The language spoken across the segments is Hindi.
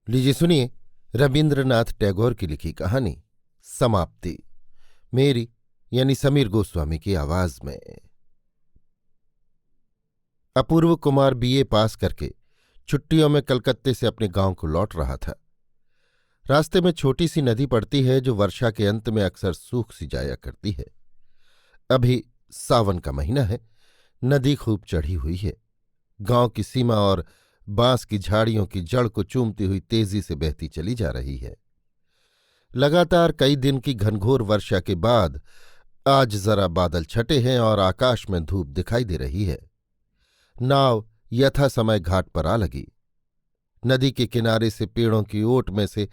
लीजिए सुनिए रविन्द्रनाथ टैगोर की लिखी कहानी समाप्ति, मेरी यानी समीर गोस्वामी की आवाज में। अपूर्व कुमार बीए पास करके छुट्टियों में कलकत्ते से अपने गांव को लौट रहा था। रास्ते में छोटी सी नदी पड़ती है जो वर्षा के अंत में अक्सर सूख सी जाया करती है। अभी सावन का महीना है, नदी खूब चढ़ी हुई है। गांव की सीमा और बांस की झाड़ियों की जड़ को चूमती हुई तेजी से बहती चली जा रही है। लगातार कई दिन की घनघोर वर्षा के बाद आज जरा बादल छटे हैं और आकाश में धूप दिखाई दे रही है। नाव यथा समय घाट पर आ लगी। नदी के किनारे से पेड़ों की ओट में से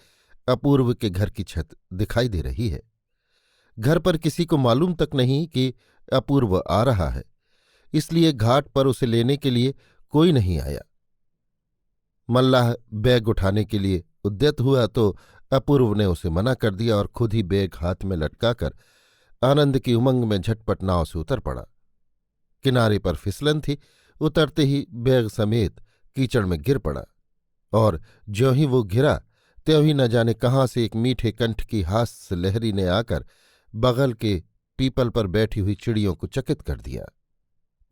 अपूर्व के घर की छत दिखाई दे रही है। घर पर किसी को मालूम तक नहीं कि अपूर्व आ रहा है, इसलिए घाट पर उसे लेने के लिए कोई नहीं आया। मल्लाह बैग उठाने के लिए उद्यत हुआ तो अपूर्व ने उसे मना कर दिया और खुद ही बैग हाथ में लटकाकर आनंद की उमंग में झटपट नाव से उतर पड़ा। किनारे पर फिसलन थी, उतरते ही बैग समेत कीचड़ में गिर पड़ा और ज्यों ही वो गिरा त्यों ही न जाने कहाँ से एक मीठे कंठ की हास्य लहरी ने आकर बगल के पीपल पर बैठी हुई चिड़ियों को चकित कर दिया।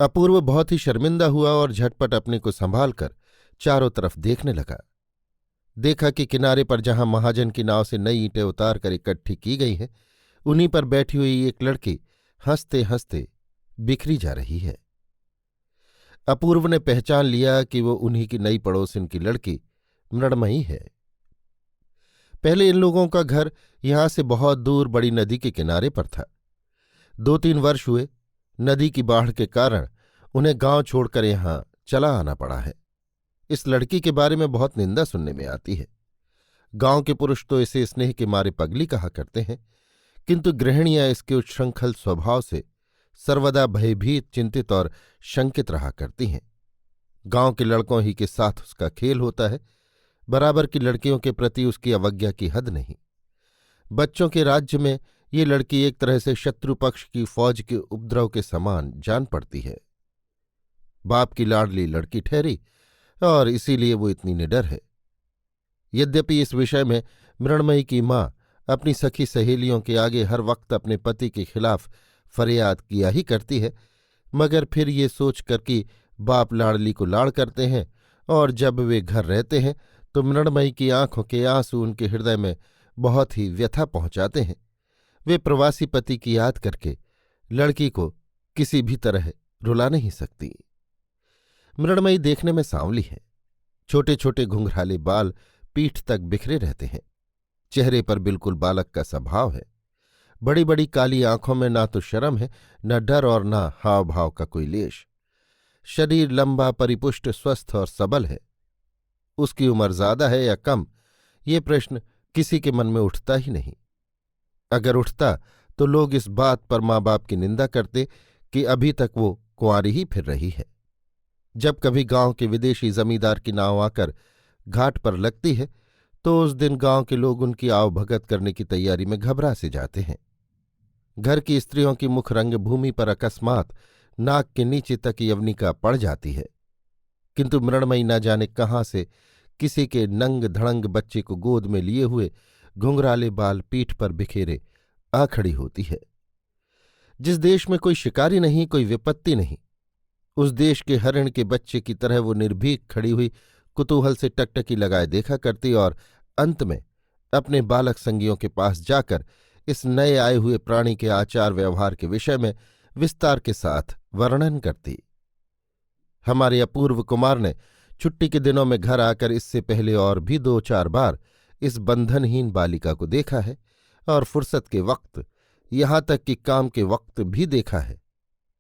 अपूर्व बहुत ही शर्मिंदा हुआ और झटपट अपने को संभाल कर चारों तरफ देखने लगा। देखा कि किनारे पर जहां महाजन की नाव से नई ईंटें उतार कर इकट्ठी की गई हैं, उन्हीं पर बैठी हुई एक लड़की हंसते हंसते बिखरी जा रही है। अपूर्व ने पहचान लिया कि वो उन्हीं की नई पड़ोसिन की लड़की मृण्मयी है। पहले इन लोगों का घर यहां से बहुत दूर बड़ी नदी के किनारे पर था। 2-3 वर्ष हुए नदी की बाढ़ के कारण उन्हें गांव छोड़कर यहां चला आना पड़ा है। इस लड़की के बारे में बहुत निंदा सुनने में आती है। गांव के पुरुष तो इसे स्नेह के मारे पगली कहा करते हैं, किंतु गृहिणियां इसके उच्छृंखल स्वभाव से सर्वदा भयभीत, चिंतित और शंकित रहा करती हैं। गांव के लड़कों ही के साथ उसका खेल होता है, बराबर की लड़कियों के प्रति उसकी अवज्ञा की हद नहीं। बच्चों के राज्य में ये लड़की एक तरह से शत्रु पक्ष की फौज के उपद्रव के समान जान पड़ती है। बाप की लाडली लड़की ठहरी और इसीलिए वो इतनी निडर है। यद्यपि इस विषय में मृण्मयी की माँ अपनी सखी सहेलियों के आगे हर वक्त अपने पति के खिलाफ फरियाद किया ही करती है, मगर फिर ये सोचकर कि बाप लाडली को लाड़ करते हैं और जब वे घर रहते हैं तो मृण्मयी की आंखों के आंसू उनके हृदय में बहुत ही व्यथा पहुंचाते हैं, वे प्रवासी पति की याद करके लड़की को किसी भी तरह रुला नहीं सकती। मृण्मयी देखने में सांवली है। छोटे छोटे घुंघराले बाल पीठ तक बिखरे रहते हैं। चेहरे पर बिल्कुल बालक का स्वभाव है। बड़ी बड़ी काली आंखों में ना तो शर्म है, न डर और न हाव भाव का कोई लेश। शरीर लंबा, परिपुष्ट, स्वस्थ और सबल है। उसकी उम्र ज्यादा है या कम, ये प्रश्न किसी के मन में उठता ही नहीं। अगर उठता तो लोग इस बात पर माँ बाप की निंदा करते कि अभी तक वो कुंवारी ही फिर रही है। जब कभी गांव के विदेशी जमींदार की नाव आकर घाट पर लगती है तो उस दिन गांव के लोग उनकी आवभगत करने की तैयारी में घबरा से जाते हैं। घर की स्त्रियों की मुख रंगभूमि पर अकस्मात नाक के नीचे तक यवनिका पड़ जाती है, किंतु मृण्मयी न जाने कहाँ से किसी के नंग धड़ंग बच्चे को गोद में लिए हुए घुंघराले बाल पीठ पर बिखेरे आ खड़ी होती है। जिस देश में कोई शिकारी नहीं, कोई विपत्ति नहीं, उस देश के हरिण के बच्चे की तरह वो निर्भीक खड़ी हुई कुतूहल से टकटकी लगाए देखा करती और अंत में अपने बालक संगियों के पास जाकर इस नए आए हुए प्राणी के आचार व्यवहार के विषय में विस्तार के साथ वर्णन करती। हमारे अपूर्व कुमार ने छुट्टी के दिनों में घर आकर इससे पहले और भी 2-4 बार इस बंधनहीन बालिका को देखा है और फुर्सत के वक्त, यहाँ तक कि काम के वक्त भी देखा है।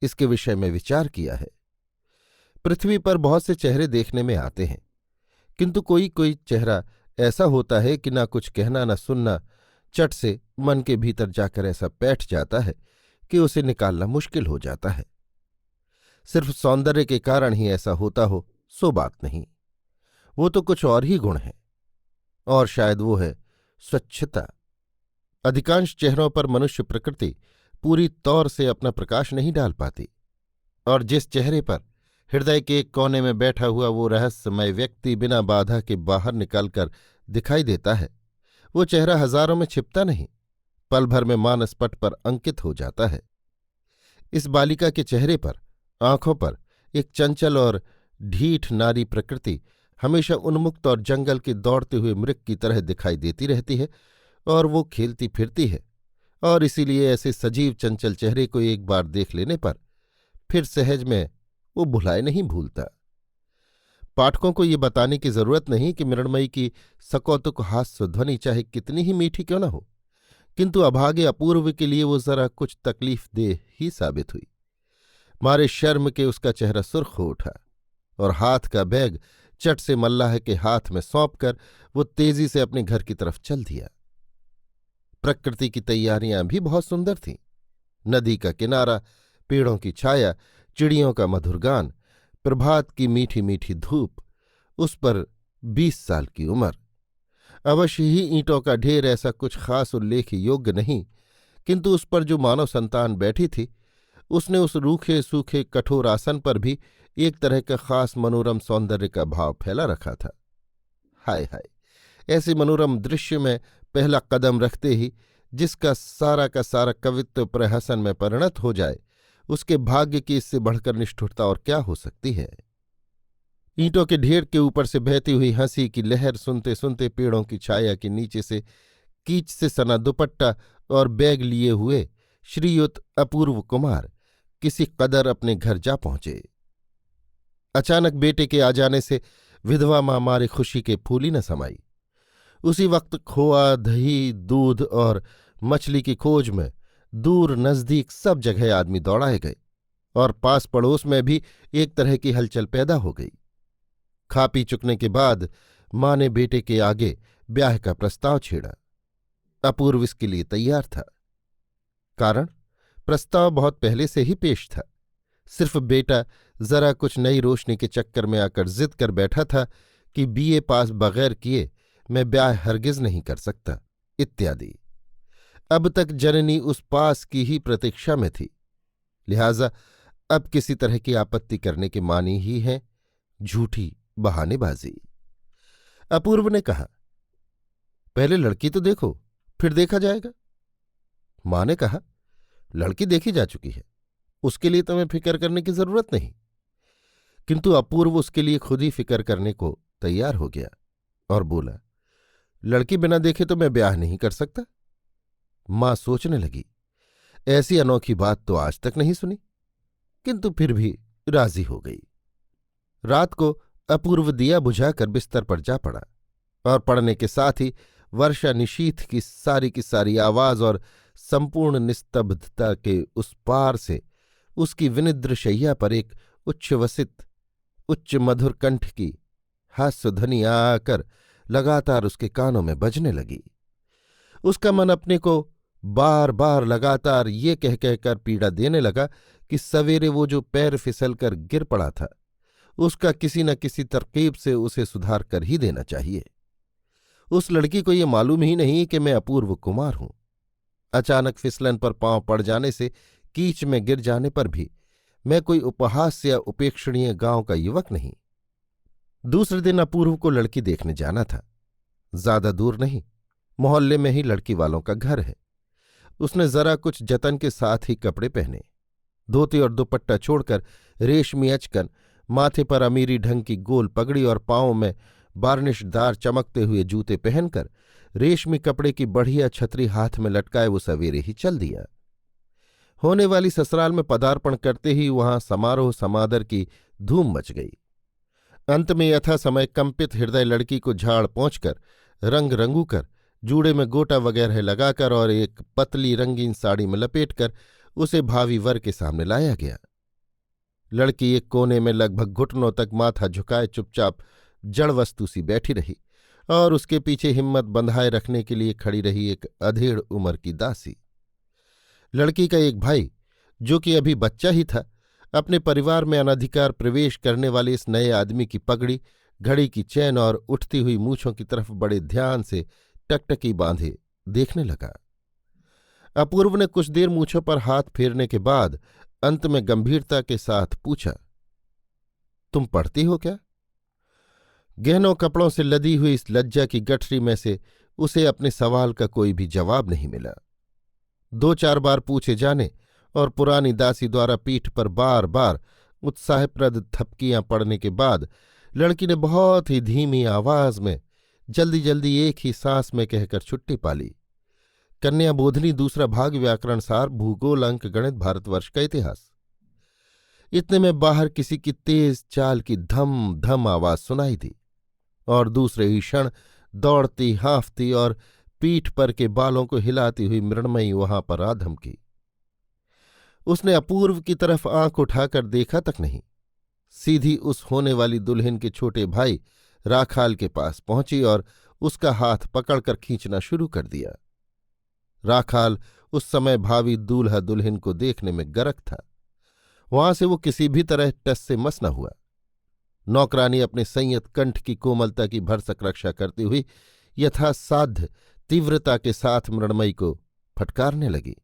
इसके विषय में विचार किया है। पृथ्वी पर बहुत से चेहरे देखने में आते हैं, किंतु कोई कोई चेहरा ऐसा होता है कि ना कुछ कहना न सुनना, चट से मन के भीतर जाकर ऐसा बैठ जाता है कि उसे निकालना मुश्किल हो जाता है। सिर्फ सौंदर्य के कारण ही ऐसा होता हो सो बात नहीं, वो तो कुछ और ही गुण है, और शायद वो है स्वच्छता। अधिकांश चेहरों पर मनुष्य प्रकृति पूरी तौर से अपना प्रकाश नहीं डाल पाती, और जिस चेहरे पर हृदय के एक कोने में बैठा हुआ वो रहस्यमय व्यक्ति बिना बाधा के बाहर निकलकर दिखाई देता है, वो चेहरा हजारों में छिपता नहीं, पल भर में मानस पट पर अंकित हो जाता है। इस बालिका के चेहरे पर, आंखों पर एक चंचल और ढीठ नारी प्रकृति हमेशा उन्मुक्त और जंगल के दौड़ते हुए मृग की तरह दिखाई देती रहती है, और वो खेलती फिरती है, और इसीलिए ऐसे सजीव चंचल चेहरे को एक बार देख लेने पर फिर सहज में वो भुलाए नहीं भूलता। पाठकों को ये बताने की जरूरत नहीं कि मृण्मयी की सकौतुक हास्य ध्वनि चाहे कितनी ही मीठी क्यों न हो, किंतु अभागे अपूर्व के लिए वो जरा कुछ तकलीफ दे ही साबित हुई। मारे शर्म के उसका चेहरा सुर्ख हो उठा, और हाथ का बैग चट से मल्लाह के हाथ में सौंपकर वो तेजी से अपने घर की तरफ चल दिया। प्रकृति की तैयारियां भी बहुत सुंदर थीं। नदी का किनारा, पेड़ों की छाया, चिड़ियों का मधुर गान, प्रभात की मीठी मीठी धूप, उस पर 20 साल की उम्र। अवश्य ही ईंटों का ढेर ऐसा कुछ खास उल्लेख योग्य नहीं, किंतु उस पर जो मानव संतान बैठी थी, उसने उस रूखे सूखे कठोर आसन पर भी एक तरह का खास मनोरम सौंदर्य का भाव फैला रखा था। हाय हाय, ऐसे मनोरम दृश्य में पहला कदम रखते ही जिसका सारा का सारा कवित्व प्रहसन में परिणत हो जाए, उसके भाग्य की इससे बढ़कर निष्ठुरता और क्या हो सकती है। ईंटों के ढेर के ऊपर से बहती हुई हंसी की लहर सुनते सुनते पेड़ों की छाया के नीचे से कीच से सना दुपट्टा और बैग लिए हुए श्रीयुत अपूर्व कुमार किसी कदर अपने घर जा पहुंचे। अचानक बेटे के आ जाने से विधवा मां मारे खुशी के फूली न समाई। उसी वक्त खोआ, दही, दूध और मछली की खोज में दूर नजदीक सब जगह आदमी दौड़ाए गए, और पास पड़ोस में भी एक तरह की हलचल पैदा हो गई। खा पी चुकने के बाद मां ने बेटे के आगे ब्याह का प्रस्ताव छेड़ा। अपूर्व इसके लिए तैयार था। कारण, प्रस्ताव बहुत पहले से ही पेश था, सिर्फ बेटा जरा कुछ नई रोशनी के चक्कर में आकर जिद कर बैठा था कि बीए पास बगैर किए मैं ब्याह हरगिज नहीं कर सकता, इत्यादि। अब तक जननी उस पास की ही प्रतीक्षा में थी, लिहाजा अब किसी तरह की आपत्ति करने के मानी ही है झूठी बहानेबाजी। अपूर्व ने कहा, पहले लड़की तो देखो, फिर देखा जाएगा। मां ने कहा, लड़की देखी जा चुकी है, उसके लिए तुम्हें फिक्र करने की जरूरत नहीं। किंतु अपूर्व उसके लिए खुद ही फिक्र करने को तैयार हो गया और बोला, लड़की बिना देखे तो मैं ब्याह नहीं कर सकता। मां सोचने लगी, ऐसी अनोखी बात तो आज तक नहीं सुनी, किंतु फिर भी राजी हो गई। रात को अपूर्व दिया बुझाकर बिस्तर पर जा पड़ा, और पड़ने के साथ ही वर्षा निशीथ की सारी आवाज और संपूर्ण निस्तब्धता के उस पार से उसकी विनिद्र शैया पर एक उच्छ्वसित उच्च मधुर कंठ की हास्यध्वनि आकर लगातार उसके कानों में बजने लगी। उसका मन अपने को बार बार लगातार ये कह कहकर पीड़ा देने लगा कि सवेरे वो जो पैर फिसलकर गिर पड़ा था, उसका किसी न किसी तरकीब से उसे सुधार कर ही देना चाहिए। उस लड़की को ये मालूम ही नहीं कि मैं अपूर्व कुमार हूं। अचानक फिसलन पर पांव पड़ जाने से कीच में गिर जाने पर भी मैं कोई उपहास या उपेक्षणीय गांव का युवक नहीं। दूसरे दिन अपूर्व को लड़की देखने जाना था। ज्यादा दूर नहीं, मोहल्ले में ही लड़की वालों का घर है। उसने जरा कुछ जतन के साथ ही कपड़े पहने, धोती और दुपट्टा छोड़कर रेशमी अचकन, माथे पर अमीरी ढंग की गोल पगड़ी और पांवों में बार्निशदार चमकते हुए जूते पहनकर रेशमी कपड़े की बढ़िया छतरी हाथ में लटकाए वो सवेरे ही चल दिया। होने वाली ससुराल में पदार्पण करते ही वहां समारोह समादर की धूम मच गई। अंत में यथा समय कंपित हृदय लड़की को झाड़ पहुंचकर रंग रंगू कर, जूड़े में गोटा वगैरह लगाकर और एक पतली रंगीन साड़ी में लपेटकर उसे भावी वर के सामने लाया गया। लड़की एक कोने में लगभग घुटनों तक माथा झुकाए चुपचाप जड़ वस्तु सी बैठी रही, और उसके पीछे हिम्मत बंधाए रखने के लिए खड़ी रही एक अधेड़ उम्र की दासी। लड़की का एक भाई, जो कि अभी बच्चा ही था, अपने परिवार में अनधिकार प्रवेश करने वाले इस नए आदमी की पगड़ी, घड़ी की चैन और उठती हुई मूछों की तरफ बड़े ध्यान से टकटकी बांधे देखने लगा। अपूर्व ने कुछ देर मूछों पर हाथ फेरने के बाद अंत में गंभीरता के साथ पूछा, तुम पढ़ती हो क्या? गहनों कपड़ों से लदी हुई इस लज्जा की गठरी में से उसे अपने सवाल का कोई भी जवाब नहीं मिला। 2-4 बार पूछे जाने और पुरानी दासी द्वारा पीठ पर बार बार उत्साहप्रद थपकियां पड़ने के बाद लड़की ने बहुत ही धीमी आवाज में जल्दी जल्दी एक ही सांस में कहकर छुट्टी पाली। कन्या बोधनी दूसरा भाग व्याकरण सार भूगोल अंक गणित भारतवर्ष का इतिहास। इतने में बाहर किसी की तेज चाल की धम धम आवाज सुनाई दी और दूसरे ही क्षण दौड़ती हाँफती और पीठ पर के बालों को हिलाती हुई मृण्मयी वहां पर आ धमकी। उसने अपूर्व की तरफ आंख उठाकर देखा तक नहीं, सीधी उस होने वाली दुल्हन के छोटे भाई राखाल के पास पहुंची और उसका हाथ पकड़कर खींचना शुरू कर दिया। राखाल उस समय भावी दूल्हा दुल्हन को देखने में गरक था। वहां से वो किसी भी तरह टस से मस न हुआ। नौकरानी अपने संयत कंठ की कोमलता की भरसक रक्षा करती हुई यथासाध्य तीव्रता के साथ मृण्मयी को फटकारने लगी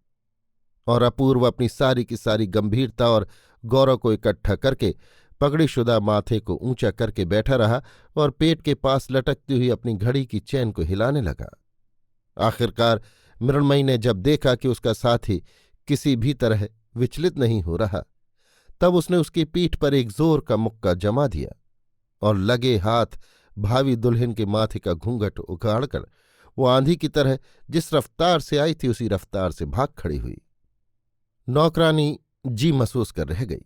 और अपूर्व अपनी सारी की सारी गंभीरता और गौरव को इकट्ठा करके पगड़ीशुदा माथे को ऊंचा करके बैठा रहा और पेट के पास लटकती हुई अपनी घड़ी की चैन को हिलाने लगा। आखिरकार मृण्मयी ने जब देखा कि उसका साथी किसी भी तरह विचलित नहीं हो रहा, तब उसने उसकी पीठ पर एक जोर का मुक्का जमा दिया और लगे हाथ भावी दुल्हन के माथे का घूंघट उखाड़कर वो आंधी की तरह जिस रफ्तार से आई थी उसी रफ्तार से भाग खड़ी हुई। नौकरानी जी महसूस कर रह गई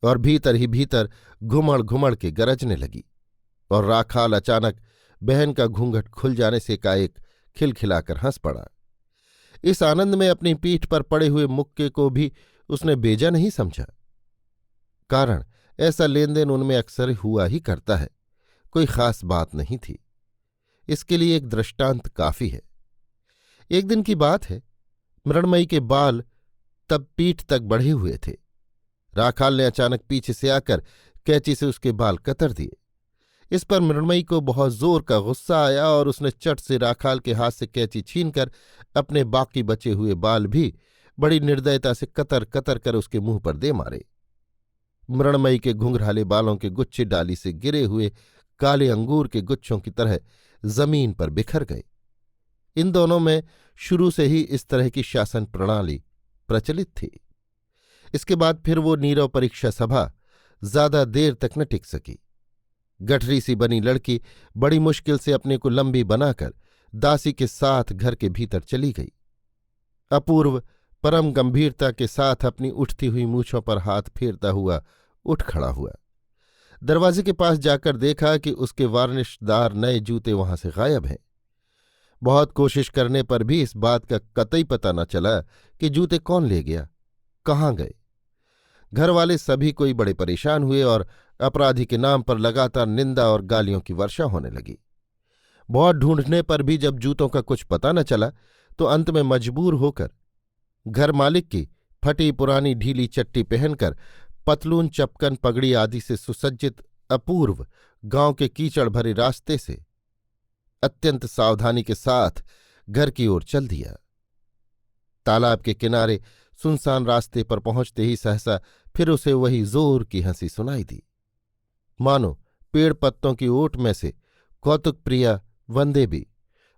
और भीतर ही भीतर घुमड़ घुमड़ के गरजने लगी और राखाल अचानक बहन का घूंघट खुल जाने से एकाएक खिलखिलाकर हंस पड़ा। इस आनंद में अपनी पीठ पर पड़े हुए मुक्के को भी उसने बेजा नहीं समझा। कारण ऐसा लेनदेन उनमें अक्सर हुआ ही करता है, कोई खास बात नहीं थी। इसके लिए एक दृष्टांत काफी है। एक दिन की बात है, मृण्मयी के बाल तब पीठ तक बढ़े हुए थे। राखाल ने अचानक पीछे से आकर कैंची से उसके बाल कतर दिए। इस पर मृण्मयी को बहुत जोर का गुस्सा आया और उसने चट से राखाल के हाथ से कैंची छीनकर अपने बाकी बचे हुए बाल भी बड़ी निर्दयता से कतर कतर कर उसके मुंह पर दे मारे। मृण्मयी के घुंघराले बालों के गुच्छे डाली से गिरे हुए काले अंगूर के गुच्छों की तरह जमीन पर बिखर गए। इन दोनों में शुरू से ही इस तरह की शासन प्रणाली प्रचलित थी। इसके बाद फिर वो नीरव परीक्षा सभा ज्यादा देर तक न टिक सकी। गठरी सी बनी लड़की बड़ी मुश्किल से अपने को लंबी बनाकर दासी के साथ घर के भीतर चली गई। अपूर्व परम गंभीरता के साथ अपनी उठती हुई मूछों पर हाथ फेरता हुआ उठ खड़ा हुआ। दरवाजे के पास जाकर देखा कि उसके वार्निशदार नए जूते वहां से गायब हैं। बहुत कोशिश करने पर भी इस बात का कतई पता न चला कि जूते कौन ले गया, कहाँ गए। घर वाले सभी कोई बड़े परेशान हुए और अपराधी के नाम पर लगातार निंदा और गालियों की वर्षा होने लगी। बहुत ढूंढने पर भी जब जूतों का कुछ पता न चला तो अंत में मजबूर होकर घर मालिक की फटी पुरानी ढीली चट्टी पहनकर पतलून चपकन पगड़ी आदि से सुसज्जित अपूर्व गांव के कीचड़ भरे रास्ते से अत्यंत सावधानी के साथ घर की ओर चल दिया। तालाब के किनारे सुनसान रास्ते पर पहुंचते ही सहसा फिर उसे वही जोर की हंसी सुनाई दी, मानो पेड़ पत्तों की ओट में से कौतुक प्रिया वंदे भी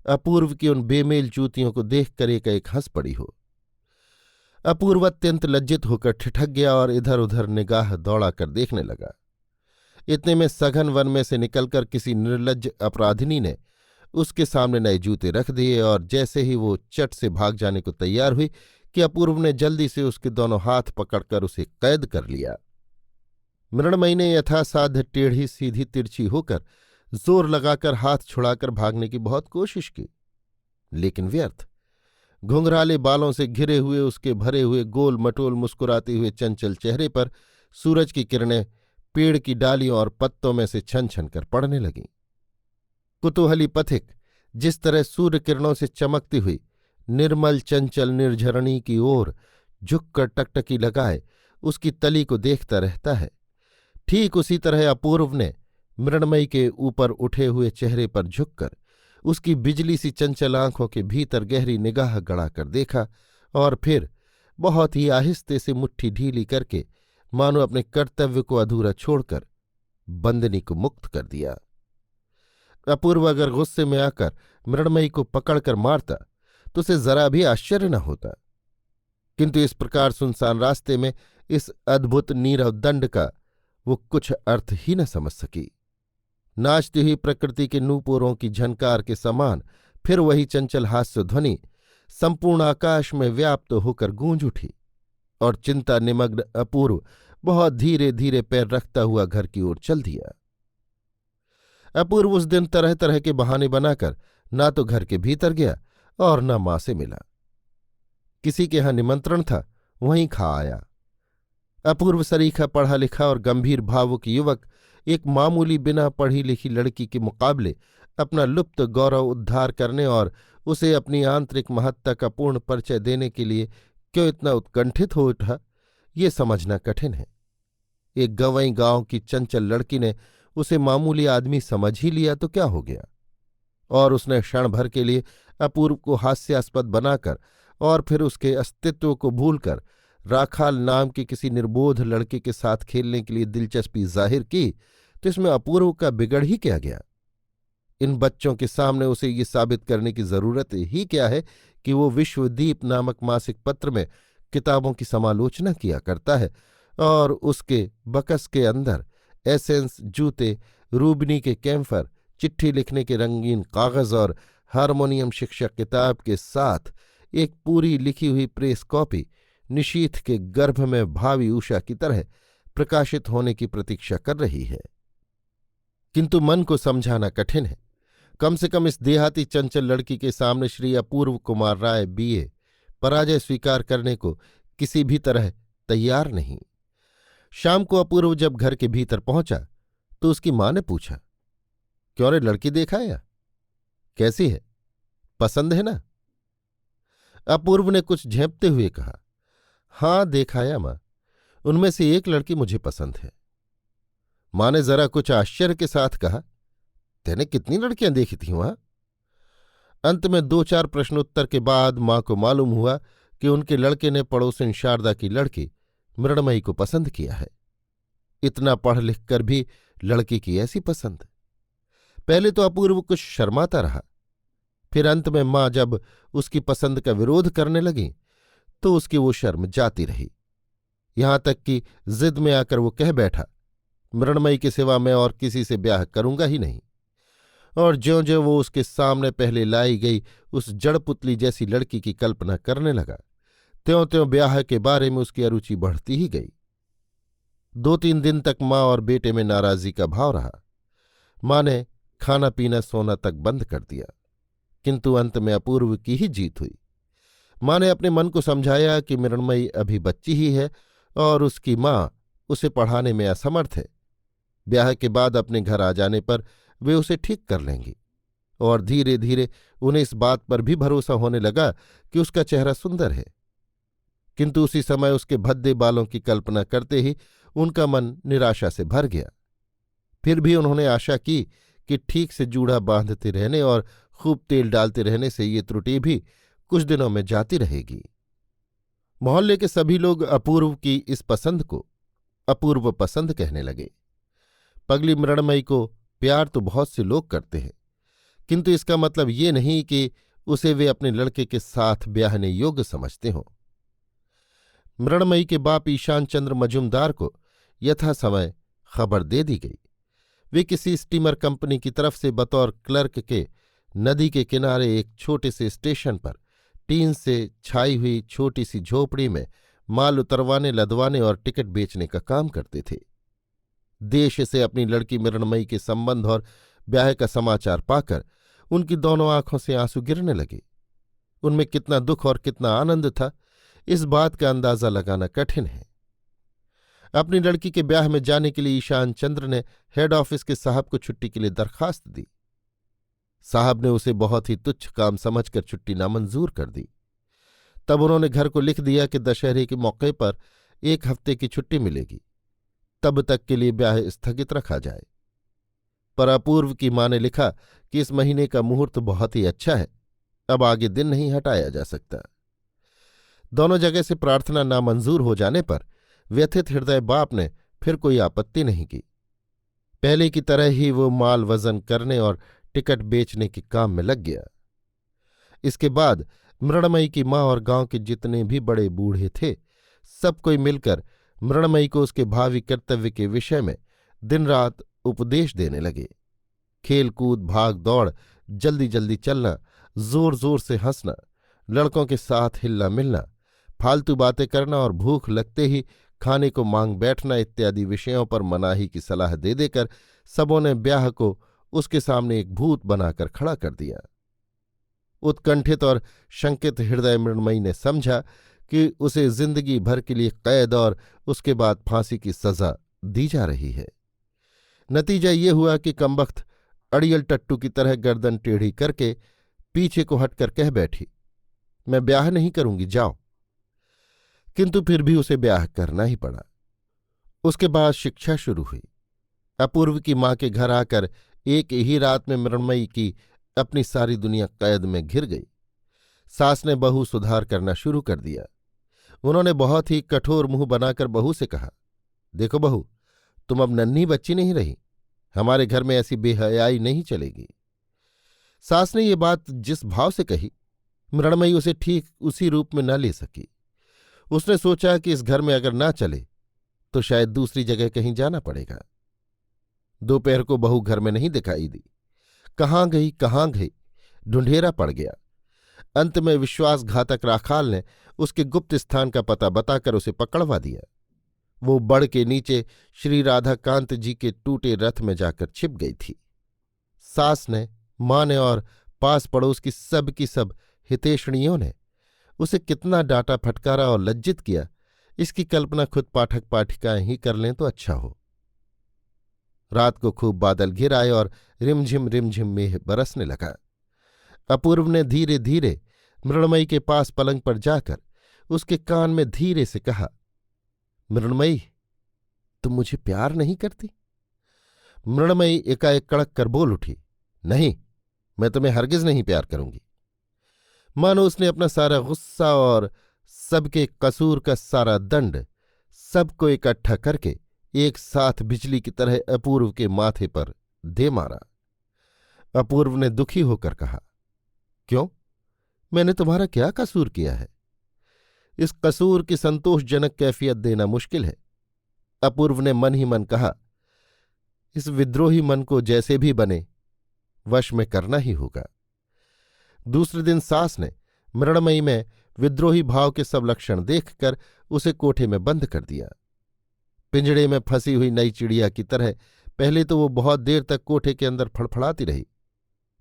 अपूर्व की उन बेमेल जूतियों को देखकर एक हंस पड़ी हो। अपूर्व अत्यंत लज्जित होकर ठिठक गया और इधर उधर निगाह दौड़ाकर देखने लगा। इतने में सघन वन में से निकलकर किसी निर्लज्ज अपराधिनी ने उसके सामने नए जूते रख दिए और जैसे ही वो चट से भाग जाने को तैयार हुई कि अपूर्व ने जल्दी से उसके दोनों हाथ पकड़कर उसे कैद कर लिया। मृण्मयी ने यथासाध्य टेढ़ी सीधी तिरछी होकर जोर लगाकर हाथ छुड़ाकर भागने की बहुत कोशिश की, लेकिन व्यर्थ। घुंघराले बालों से घिरे हुए उसके भरे हुए गोल मटोल मुस्कुराते हुए चंचल चेहरे पर सूरज की किरणें पेड़ की डालियों और पत्तों में से छन छन कर पड़ने लगीं। कुतूहली पथिक जिस तरह सूर्य किरणों से चमकती हुई निर्मल चंचल निर्झरणी की ओर झुककर टकटकी लगाए उसकी तली को देखता रहता है, ठीक उसी तरह अपूर्व ने मृण्मयी के ऊपर उठे हुए चेहरे पर झुककर उसकी बिजली सी चंचल आंखों के भीतर गहरी निगाह गड़ाकर देखा और फिर बहुत ही आहिस्ते से मुट्ठी ढीली करके मानो अपने कर्तव्य को अधूरा छोड़कर बंदनी को मुक्त कर दिया। अपूर्व अगर गुस्से में आकर मृणमयी को पकड़कर मारता तो उसे जरा भी आश्चर्य न होता, किंतु इस प्रकार सुनसान रास्ते में इस अद्भुत नीरव दंड का वो कुछ अर्थ ही न समझ सकी। नाचती हुई प्रकृति के नूपुरों की झनकार के समान फिर वही चंचल हास्य ध्वनि संपूर्ण आकाश में व्याप्त होकर गूंज उठी और चिंता निमग्न अपूर्व बहुत धीरे धीरे पैर रखता हुआ घर की ओर चल दिया। अपूर्व उस दिन तरह तरह के बहाने बनाकर ना तो घर के भीतर गया और न मां से मिला। किसी के यहां निमंत्रण था, वहीं खा आया। अपूर्व सरीखा पढ़ा लिखा और गंभीर भावुक युवक एक मामूली बिना पढ़ी लिखी लड़की के मुकाबले अपना लुप्त गौरव उद्धार करने और उसे अपनी आंतरिक महत्ता का पूर्ण परिचय देने के लिए क्यों इतना उत्कंठित हो उठा, ये समझना कठिन है। एक गंवई गांव की चंचल लड़की ने उसे मामूली आदमी समझ ही लिया तो क्या हो गया, और उसने क्षण भर के लिए अपूर्व को हास्यास्पद बनाकर और फिर उसके अस्तित्व को भूलकर राखाल नाम के किसी निर्बोध लड़के के साथ खेलने के लिए दिलचस्पी जाहिर की, तो इसमें अपूर्व का बिगड़ ही क्या गया। इन बच्चों के सामने उसे ये साबित करने की जरूरत ही क्या है कि वो विश्वदीप नामक मासिक पत्र में किताबों की समालोचना किया करता है और उसके बकस के अंदर एसेंस, जूते, रूबनी के कैम्फर, चिट्ठी लिखने के रंगीन कागज और हारमोनियम शिक्षक किताब के साथ एक पूरी लिखी हुई प्रेस कॉपी निशीथ के गर्भ में भावी उषा की तरह प्रकाशित होने की प्रतीक्षा कर रही है। किंतु मन को समझाना कठिन है। कम से कम इस देहाती चंचल लड़की के सामने श्री अपूर्व कुमार राय बीए पराजय स्वीकार करने को किसी भी तरह तैयार नहीं। शाम को अपूर्व जब घर के भीतर पहुंचा तो उसकी मां ने पूछा, क्यों रे, लड़की देखा या? कैसी है, पसंद है ना? अपूर्व ने कुछ झेंपते हुए कहा, हां देखाया मां, उनमें से एक लड़की मुझे पसंद है। मां ने जरा कुछ आश्चर्य के साथ कहा, तेने कितनी लड़कियां देखी थी वहां? अंत में 2-4 प्रश्नोत्तर के बाद मां को मालूम हुआ कि उनके लड़के ने पड़ोसिन शारदा की लड़की मृणमयी को पसंद किया है। इतना पढ़ लिख कर भी लड़की की ऐसी पसंद। पहले तो अपूर्व कुछ शर्माता रहा, फिर अंत में मां जब उसकी पसंद का विरोध करने लगी तो उसकी वो शर्म जाती रही। यहां तक कि जिद में आकर वो कह बैठा, मृणमयी के सिवा मैं और किसी से ब्याह करूंगा ही नहीं। और ज्यों-ज्यों वो उसके सामने पहले लाई गई उस जड़पुतली जैसी लड़की की कल्पना करने लगा, त्यों-त्यों ब्याह के बारे में उसकी अरुचि बढ़ती ही गई। 2-3 दिन तक मां और बेटे में नाराजगी का भाव रहा। मां ने खाना पीना सोना तक बंद कर दिया, किंतु अंत में अपूर्व की ही जीत हुई। मां ने अपने मन को समझाया कि मृणमयी अभी बच्ची ही है और उसकी मां उसे पढ़ाने में असमर्थ है। ब्याह के बाद अपने घर आ जाने पर वे उसे ठीक कर लेंगी। और धीरे धीरे उन्हें इस बात पर भी भरोसा होने लगा कि उसका चेहरा सुंदर है। किंतु उसी समय उसके भद्दे बालों की कल्पना करते ही उनका मन निराशा से भर गया। फिर भी उन्होंने आशा की कि ठीक से जूड़ा बांधते रहने और खूब तेल डालते रहने से ये त्रुटि भी कुछ दिनों में जाती रहेगी। मोहल्ले के सभी लोग अपूर्व की इस पसंद को अपूर्व पसंद कहने लगे। पगली मृणमयी को प्यार तो बहुत से लोग करते हैं, किंतु इसका मतलब ये नहीं कि उसे वे अपने लड़के के साथ ब्याहने योग्य समझते हों। मृणमयी के बाप ईशान चंद्र मजूमदार को यथा समय खबर दे दी गई। वे किसी स्टीमर कंपनी की तरफ से बतौर क्लर्क के नदी के किनारे एक छोटे से स्टेशन पर टीन से छाई हुई छोटी सी झोपड़ी में माल उतरवाने, लदवाने और टिकट बेचने का काम करते थे। देश से अपनी लड़की मृणमयी के संबंध और ब्याह का समाचार पाकर उनकी दोनों आंखों से आंसू गिरने लगे। उनमें कितना दुख और कितना आनंद था, इस बात का अंदाजा लगाना कठिन है। अपनी लड़की के ब्याह में जाने के लिए ईशान चंद्र ने हेड ऑफिस के साहब को छुट्टी के लिए दरखास्त दी। साहब ने उसे बहुत ही तुच्छ काम समझकर छुट्टी नामंजूर कर दी। तब उन्होंने घर को लिख दिया कि दशहरे के मौके पर 1 हफ्ते की छुट्टी मिलेगी, तब तक के लिए ब्याह स्थगित रखा जाए। पर अपूर्व की मां ने लिखा कि इस महीने का मुहूर्त बहुत ही अच्छा है, अब आगे दिन नहीं हटाया जा सकता। दोनों जगह से प्रार्थना नामंजूर हो जाने पर व्यथित हृदय बाप ने फिर कोई आपत्ति नहीं की। पहले की तरह ही वो माल वजन करने और टिकट बेचने के काम में लग गया। इसके बाद मृणमयी की माँ और गांव के जितने भी बड़े बूढ़े थे, सब कोई मिलकर मृणमयी को उसके भावी कर्तव्य के विषय में दिन रात उपदेश देने लगे। खेल कूद, भाग दौड़, जल्दी जल्दी चलना, जोर जोर से हंसना, लड़कों के साथ हिलना मिलना, फालतू बातें करना और भूख लगते ही खाने को मांग बैठना इत्यादि विषयों पर मनाही की सलाह दे देकर सबों ने ब्याह को उसके सामने एक भूत बनाकर खड़ा कर दिया। उत्कंठित और शंकित हृदय मृणमयी ने समझा कि उसे जिंदगी भर के लिए कैद और उसके बाद फांसी की सजा दी जा रही है। नतीजा ये हुआ कि कमबख्त अड़ियल टट्टू की तरह गर्दन टेढ़ी करके पीछे को हटकर कह बैठी, मैं ब्याह नहीं करूंगी, जाओ। किंतु फिर भी उसे ब्याह करना ही पड़ा। उसके बाद शिक्षा शुरू हुई। अपूर्व की माँ के घर आकर एक ही रात में मृणमयी की अपनी सारी दुनिया कैद में घिर गई। सास ने बहू सुधार करना शुरू कर दिया। उन्होंने बहुत ही कठोर मुंह बनाकर बहू से कहा, देखो बहू, तुम अब नन्ही बच्ची नहीं रही, हमारे घर में ऐसी बेहयाई नहीं चलेगी। सास ने ये बात जिस भाव से कही, मृणमयी उसे ठीक उसी रूप में न ले सकी। उसने सोचा कि इस घर में अगर ना चले तो शायद दूसरी जगह कहीं जाना पड़ेगा। दोपहर को बहू घर में नहीं दिखाई दी। कहाँ गई, ढूंढेरा पड़ गया। अंत में विश्वासघातक राखाल ने उसके गुप्त स्थान का पता बताकर उसे पकड़वा दिया। वो बड़ के नीचे श्री राधाकांत जी के टूटे रथ में जाकर छिप गई थी। सास ने, माँ ने और पास पड़ोस की सब हितेशणियों ने उसे कितना डांटा, फटकारा और लज्जित किया, इसकी कल्पना खुद पाठक पाठिकाएं ही कर लें तो अच्छा हो। रात को खूब बादल घिर आए और रिमझिम मेघ बरसने लगा। अपूर्व ने धीरे धीरे मृणमयी के पास पलंग पर जाकर उसके कान में धीरे से कहा, मृणमयी, तुम मुझे प्यार नहीं करती? मृणमयी एकाएक कड़क कर बोल उठी, नहीं, मैं तुम्हें हरगिज नहीं प्यार करूंगी। मानो उसने अपना सारा गुस्सा और सबके कसूर का सारा दंड सबको इकट्ठा करके एक साथ बिजली की तरह अपूर्व के माथे पर दे मारा। अपूर्व ने दुखी होकर कहा, क्यों, मैंने तुम्हारा क्या कसूर किया है? इस कसूर की संतोषजनक कैफियत देना मुश्किल है। अपूर्व ने मन ही मन कहा, इस विद्रोही मन को जैसे भी बने वश में करना ही होगा। दूसरे दिन सास ने मृणमयी में विद्रोही भाव के सब लक्षण देखकर उसे कोठे में बंद कर दिया। पिंजड़े में फंसी हुई नई चिड़िया की तरह पहले तो वो बहुत देर तक कोठे के अंदर फड़फड़ाती रही।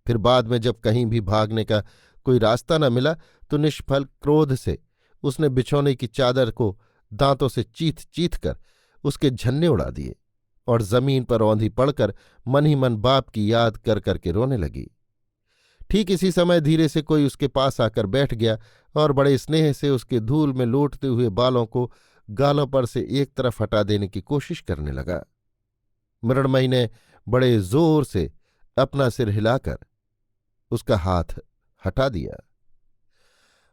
फिर बाद में जब कहीं भी भागने का कोई रास्ता न मिला तो निष्फल क्रोध से उसने बिछौने की चादर को दांतों से चीथ चीथ कर उसके झन्ने उड़ा दिए और जमीन पर औंधी पड़कर मन ही मन बाप की याद कर करके रोने लगी। ठीक इसी समय धीरे से कोई उसके पास आकर बैठ गया और बड़े स्नेह से उसके धूल में लौटते हुए बालों को गालों पर से एक तरफ हटा देने की कोशिश करने लगा। मृणमयी ने बड़े जोर से अपना सिर हिलाकर उसका हाथ हटा दिया।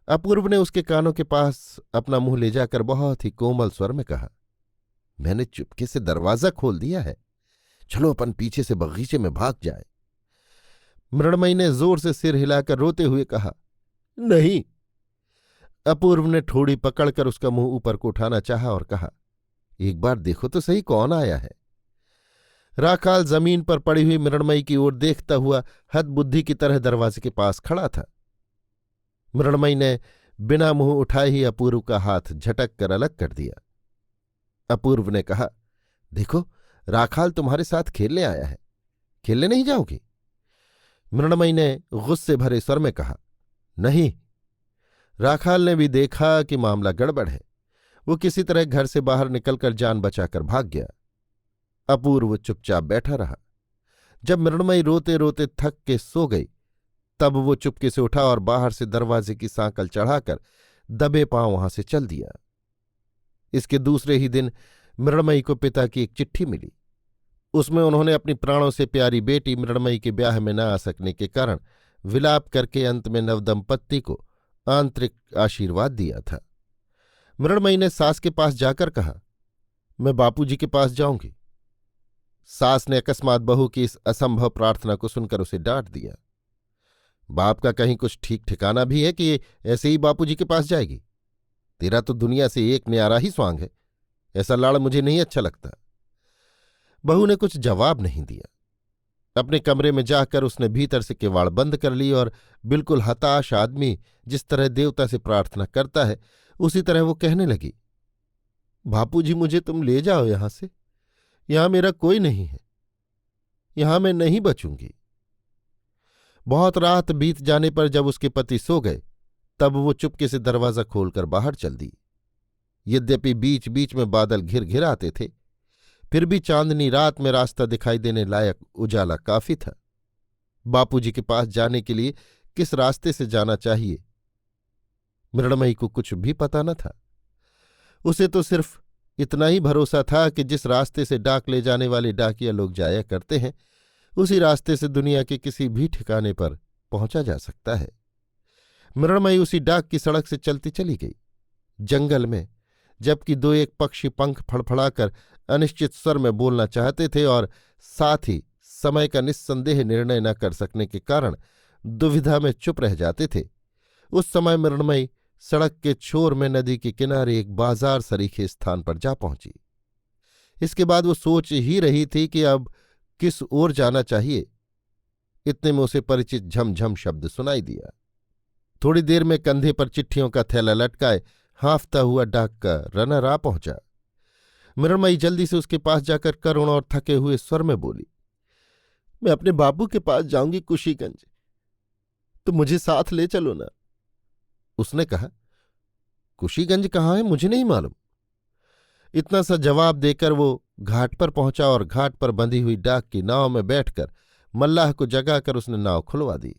अपूर्व ने उसके कानों के पास अपना मुंह ले जाकर बहुत ही कोमल स्वर में कहा, मैंने चुपके से दरवाजा खोल दिया है, चलो अपन पीछे से बगीचे में भाग जाए। मृणमयी ने जोर से सिर हिलाकर रोते हुए कहा, नहीं। अपूर्व ने ठोड़ी पकड़कर उसका मुंह ऊपर को उठाना चाहा और कहा, एक बार देखो तो सही कौन आया है। राखाल जमीन पर पड़ी हुई मृणमयी की ओर देखता हुआ हदबुद्धि की तरह दरवाजे के पास खड़ा था। मृणमयी ने बिना मुंह उठाए ही अपूर्व का हाथ झटक कर अलग कर दिया। अपूर्व ने कहा, देखो, राखाल तुम्हारे साथ खेलने आया है, खेलने नहीं जाओगी? मृणमयी ने गुस्से भरे स्वर में कहा, नहीं। राखाल ने भी देखा कि मामला गड़बड़ है। वो किसी तरह घर से बाहर निकलकर जान बचाकर भाग गया। अपूर्व चुपचाप बैठा रहा। जब मृणमयी रोते रोते थक के सो गई तब वो चुपके से उठा और बाहर से दरवाजे की सांकल चढ़ाकर दबे पांव वहां से चल दिया। इसके दूसरे ही दिन मृणमयी को पिता की एक चिट्ठी मिली। उसमें उन्होंने अपनी प्राणों से प्यारी बेटी मृणमयी के ब्याह में न आ सकने के कारण विलाप करके अंत में नवदंपत्ति को आंतरिक आशीर्वाद दिया था। मृणमयी ने सास के पास जाकर कहा, मैं बापूजी के पास जाऊंगी। सास ने अकस्मात बहू की इस असंभव प्रार्थना को सुनकर उसे डांट दिया। बाप का कहीं कुछ ठीक ठिकाना भी है कि ऐसे ही बापूजी के पास जाएगी? तेरा तो दुनिया से एक न्यारा ही स्वांग है। ऐसा लाड़ मुझे नहीं अच्छा लगता। बहू ने कुछ जवाब नहीं दिया। अपने कमरे में जाकर उसने भीतर से किवाड़ बंद कर ली और बिल्कुल हताश आदमी जिस तरह देवता से प्रार्थना करता है उसी तरह वो कहने लगी, बापूजी मुझे तुम ले जाओ यहां से। यहां मेरा कोई नहीं है। यहां मैं नहीं बचूंगी। बहुत रात बीत जाने पर जब उसके पति सो गए तब वो चुपके से दरवाजा खोलकर बाहर चल दी। यद्यपि बीच बीच में बादल घिर घिर आते थे, फिर भी चांदनी रात में रास्ता दिखाई देने लायक उजाला काफी था। बापूजी के पास जाने के लिए किस रास्ते से जाना चाहिए मृणमयी को कुछ भी पता न था। उसे तो सिर्फ इतना ही भरोसा था कि जिस रास्ते से डाक ले जाने वाले डाकिया लोग जाया करते हैं उसी रास्ते से दुनिया के किसी भी ठिकाने पर पहुंचा जा सकता है। मृणमयी उसी डाक की सड़क से चलती चली गई। जंगल में जबकि दो एक पक्षी पंख फड़फड़ाकर अनिश्चित स्वर में बोलना चाहते थे और साथ ही समय का निस्संदेह निर्णय न कर सकने के कारण दुविधा में चुप रह जाते थे, उस समय मृणमयी सड़क के छोर में नदी के किनारे एक बाजार सरीखे स्थान पर जा पहुंची। इसके बाद वो सोच ही रही थी कि अब किस ओर जाना चाहिए। इतने में उसे परिचित झमझम शब्द सुनाई दिया। थोड़ी देर में कंधे पर चिट्ठियों का थैला लटकाए हाँफता हुआ डाक का रनर आ पहुंचा। मृणमयी जल्दी से उसके पास जाकर करुण और थके हुए स्वर में बोली, मैं अपने बाबू के पास जाऊंगी कुशीगंज, तो मुझे साथ ले चलो ना। उसने कहा, कुशीगंज कहाँ है? मुझे नहीं मालूम। इतना सा जवाब देकर वो घाट पर पहुंचा और घाट पर बंधी हुई डाक की नाव में बैठकर मल्लाह को जगाकर उसने नाव खुलवा दी।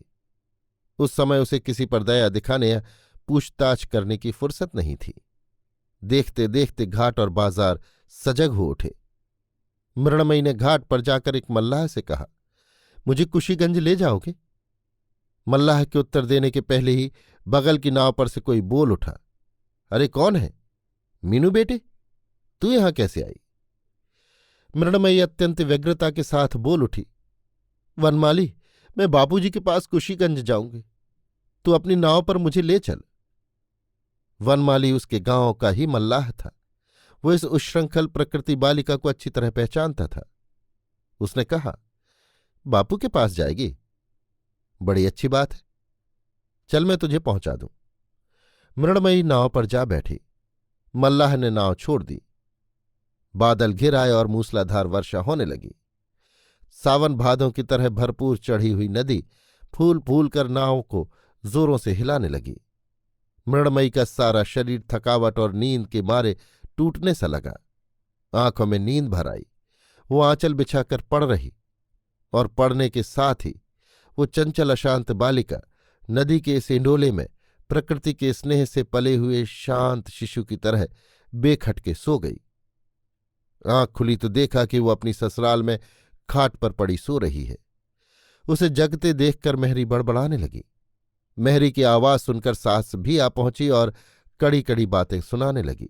उस समय उसे किसी पर दया दिखाने या पूछताछ करने की फुर्सत नहीं थी। देखते देखते घाट और बाजार सजग हो उठे। मृणमयी ने घाट पर जाकर एक मल्लाह से कहा, मुझे कुशीगंज ले जाओगे? मल्लाह के उत्तर देने के पहले ही बगल की नाव पर से कोई बोल उठा, अरे कौन है? मीनू बेटे, तू यहां कैसे आई? मृणमयी अत्यंत व्यग्रता के साथ बोल उठी, वनमाली, मैं बापूजी के पास कुशीगंज जाऊंगी, तू अपनी नाव पर मुझे ले चल। वनमाली उसके गांव का ही मल्लाह था। वो इस उच्छृंखल प्रकृति बालिका को अच्छी तरह पहचानता था। उसने कहा, बापू के पास जाएगी? बड़ी अच्छी बात है, चल मैं तुझे पहुंचा दूं। मृणमयी नाव पर जा बैठी। मल्लाह ने नाव छोड़ दी। बादल घिर आए और मूसलाधार वर्षा होने लगी। सावन भादों की तरह भरपूर चढ़ी हुई नदी फूल फूल कर नाव को जोरों से हिलाने लगी। मृणमयी का सारा शरीर थकावट और नींद के मारे टूटने सा लगा। आंखों में नींद भर आई। वो आंचल बिछाकर पड़ रही और पड़ने के साथ ही वो चंचल अशांत बालिका नदी के इस इंडोले में प्रकृति के स्नेह से पले हुए शांत शिशु की तरह बेखटके सो गई। आंख खुली तो देखा कि वो अपनी ससुराल में खाट पर पड़ी सो रही है। उसे जगते देखकर मेहरी बड़बड़ाने लगी। मेहरी की आवाज सुनकर सास भी आ पहुंची और कड़ी कड़ी बातें सुनाने लगी।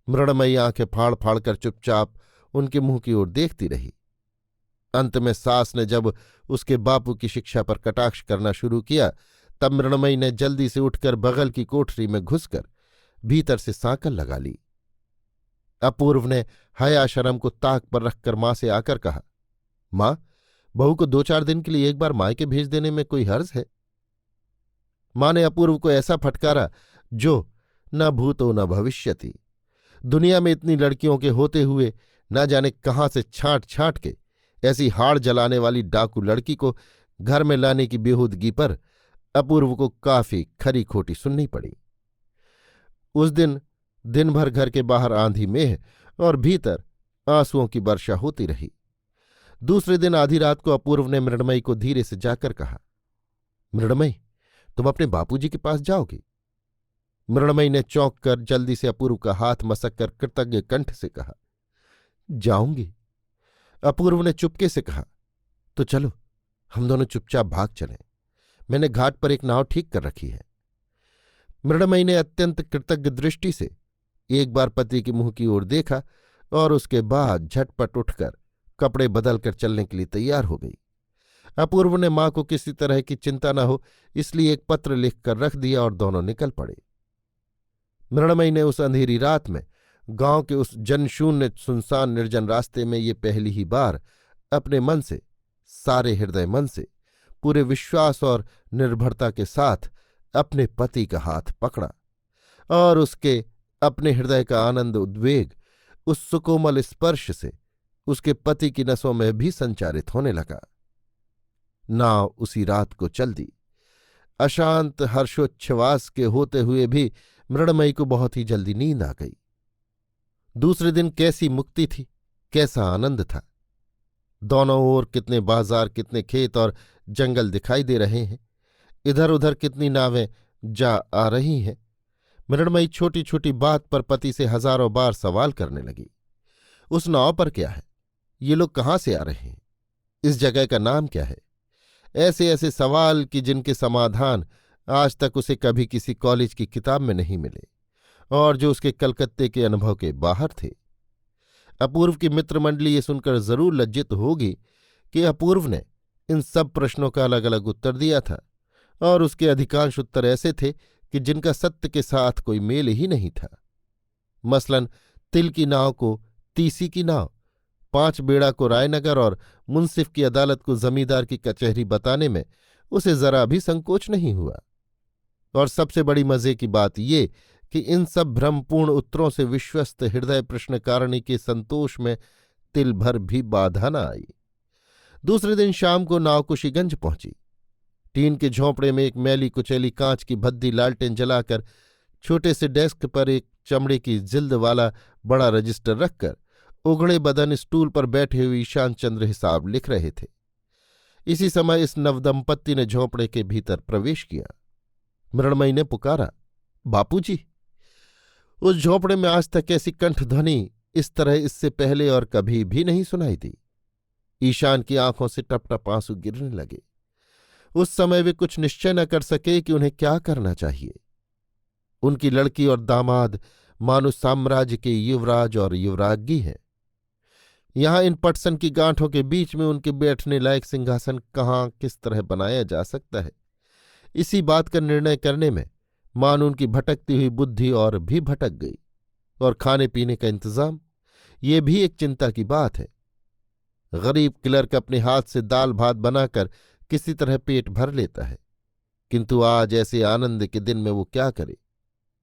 मृणमयी आंखें फाड़ फाड़ कर चुपचाप उनके मुंह की ओर देखती रही। अंत में सास ने जब उसके बापू की शिक्षा पर कटाक्ष करना शुरू किया तब मृणमयी ने जल्दी से उठकर बगल की कोठरी में घुसकर भीतर से सांकल लगा ली। अपूर्व ने हया शर्म को ताक पर रखकर मां से आकर कहा, मां, बहू को 2-4 दिन के लिए एक बार मायके भेज देने में कोई हर्ज है? मां ने अपूर्व को ऐसा फटकारा जो न भूतो न भविष्यति। दुनिया में इतनी लड़कियों के होते हुए न जाने कहाँ से छांट छांट के ऐसी हाड़ जलाने वाली डाकू लड़की को घर में लाने की बेहूदगी पर अपूर्व को काफी खरी खोटी सुननी पड़ी। उस दिन भर घर के बाहर आंधी मेह और भीतर आंसुओं की वर्षा होती रही। दूसरे दिन आधी रात को अपूर्व ने मृणमयी को धीरे से जाकर कहा, मृणमयी, तुम अपने बापूजी के पास जाओगी? मृणमयी ने चौंक कर जल्दी से अपूर्व का हाथ मसक कर कृतज्ञ कंठ से कहा, जाऊंगी। अपूर्व ने चुपके से कहा, तो चलो हम दोनों चुपचाप भाग चलें, मैंने घाट पर एक नाव ठीक कर रखी है। मृणमयी ने अत्यंत कृतज्ञ दृष्टि से एक बार पति के मुंह की ओर देखा और उसके बाद झटपट उठकर कपड़े बदलकर चलने के लिए तैयार हो गई। अपूर्व ने मां को किसी तरह की चिंता न हो इसलिए एक पत्र लिखकर रख दिया और दोनों निकल पड़े। मृणमयी ने उस अंधेरी रात में गांव के उस जनशून्य सुनसान निर्जन रास्ते में ये पहली ही बार अपने मन से, सारे हृदय मन से, पूरे विश्वास और निर्भरता के साथ अपने पति का हाथ पकड़ा और उसके अपने हृदय का आनंद उद्वेग उस सुकोमल स्पर्श से उसके पति की नसों में भी संचारित होने लगा। नाव उसी रात को चल दी। अशांत हर्षोच्छ्वास के होते हुए भी मृणमयी को बहुत ही जल्दी नींद आ गई। दूसरे दिन कैसी मुक्ति थी, कैसा आनंद था। दोनों ओर कितने बाजार, कितने खेत और जंगल दिखाई दे रहे हैं। इधर उधर कितनी नावें जा आ रही हैं। मृणमयी छोटी छोटी बात पर पति से हजारों बार सवाल करने लगी। उस नाव पर क्या है? ये लोग कहाँ से आ रहे हैं? इस जगह का नाम क्या है? ऐसे ऐसे सवाल कि जिनके समाधान आज तक उसे कभी किसी कॉलेज की किताब में नहीं मिले और जो उसके कलकत्ते के अनुभव के बाहर थे। अपूर्व की मित्रमंडली ये सुनकर जरूर लज्जित होगी कि अपूर्व ने इन सब प्रश्नों का अलग अलग उत्तर दिया था और उसके अधिकांश उत्तर ऐसे थे कि जिनका सत्य के साथ कोई मेल ही नहीं था। मसलन तिल की नाव को तीसी की नाव, पांच बेड़ा को रायनगर और मुंसिफ की अदालत को जमींदार की कचहरी बताने में उसे जरा भी संकोच नहीं हुआ। और सबसे बड़ी मजे की बात ये कि इन सब भ्रमपूर्ण उत्तरों से विश्वस्त हृदय प्रश्नकारिणी के संतोष में तिल भर भी बाधा न आई। दूसरे दिन शाम को नाव कुशीगंज पहुंची। टीन के झोंपड़े में एक मैली कुचैली कांच की भद्दी लालटेन जलाकर छोटे से डेस्क पर एक चमड़े की जिल्द वाला बड़ा रजिस्टर रखकर उघड़े बदन स्टूल पर बैठे हुए ईशान चंद्र हिसाब लिख रहे थे। इसी समय इस नवदंपत्ति ने झोंपड़े के भीतर प्रवेश किया। मृणमयी ने पुकारा, बापूजी। उस झोंपड़े में आज तक ऐसी कंठध्वनि इस तरह इससे पहले और कभी भी नहीं सुनाई दी। ईशान की आंखों से टप टप आंसू गिरने लगे। उस समय वे कुछ निश्चय न कर सके कि उन्हें क्या करना चाहिए। उनकी लड़की और दामाद मानो साम्राज्य के युवराज और युवराज्ञी हैं। यहां इन पटसन की गांठों के बीच में उनके बैठने लायक सिंहासन कहाँ किस तरह बनाया जा सकता है, इसी बात का निर्णय करने में मानो उनकी भटकती हुई बुद्धि और भी भटक गई। और खाने पीने का इंतजाम, ये भी एक चिंता की बात है। गरीब क्लर्क अपने हाथ से दाल भात बनाकर किसी तरह पेट भर लेता है, किंतु आज ऐसे आनंद के दिन में वो क्या करे,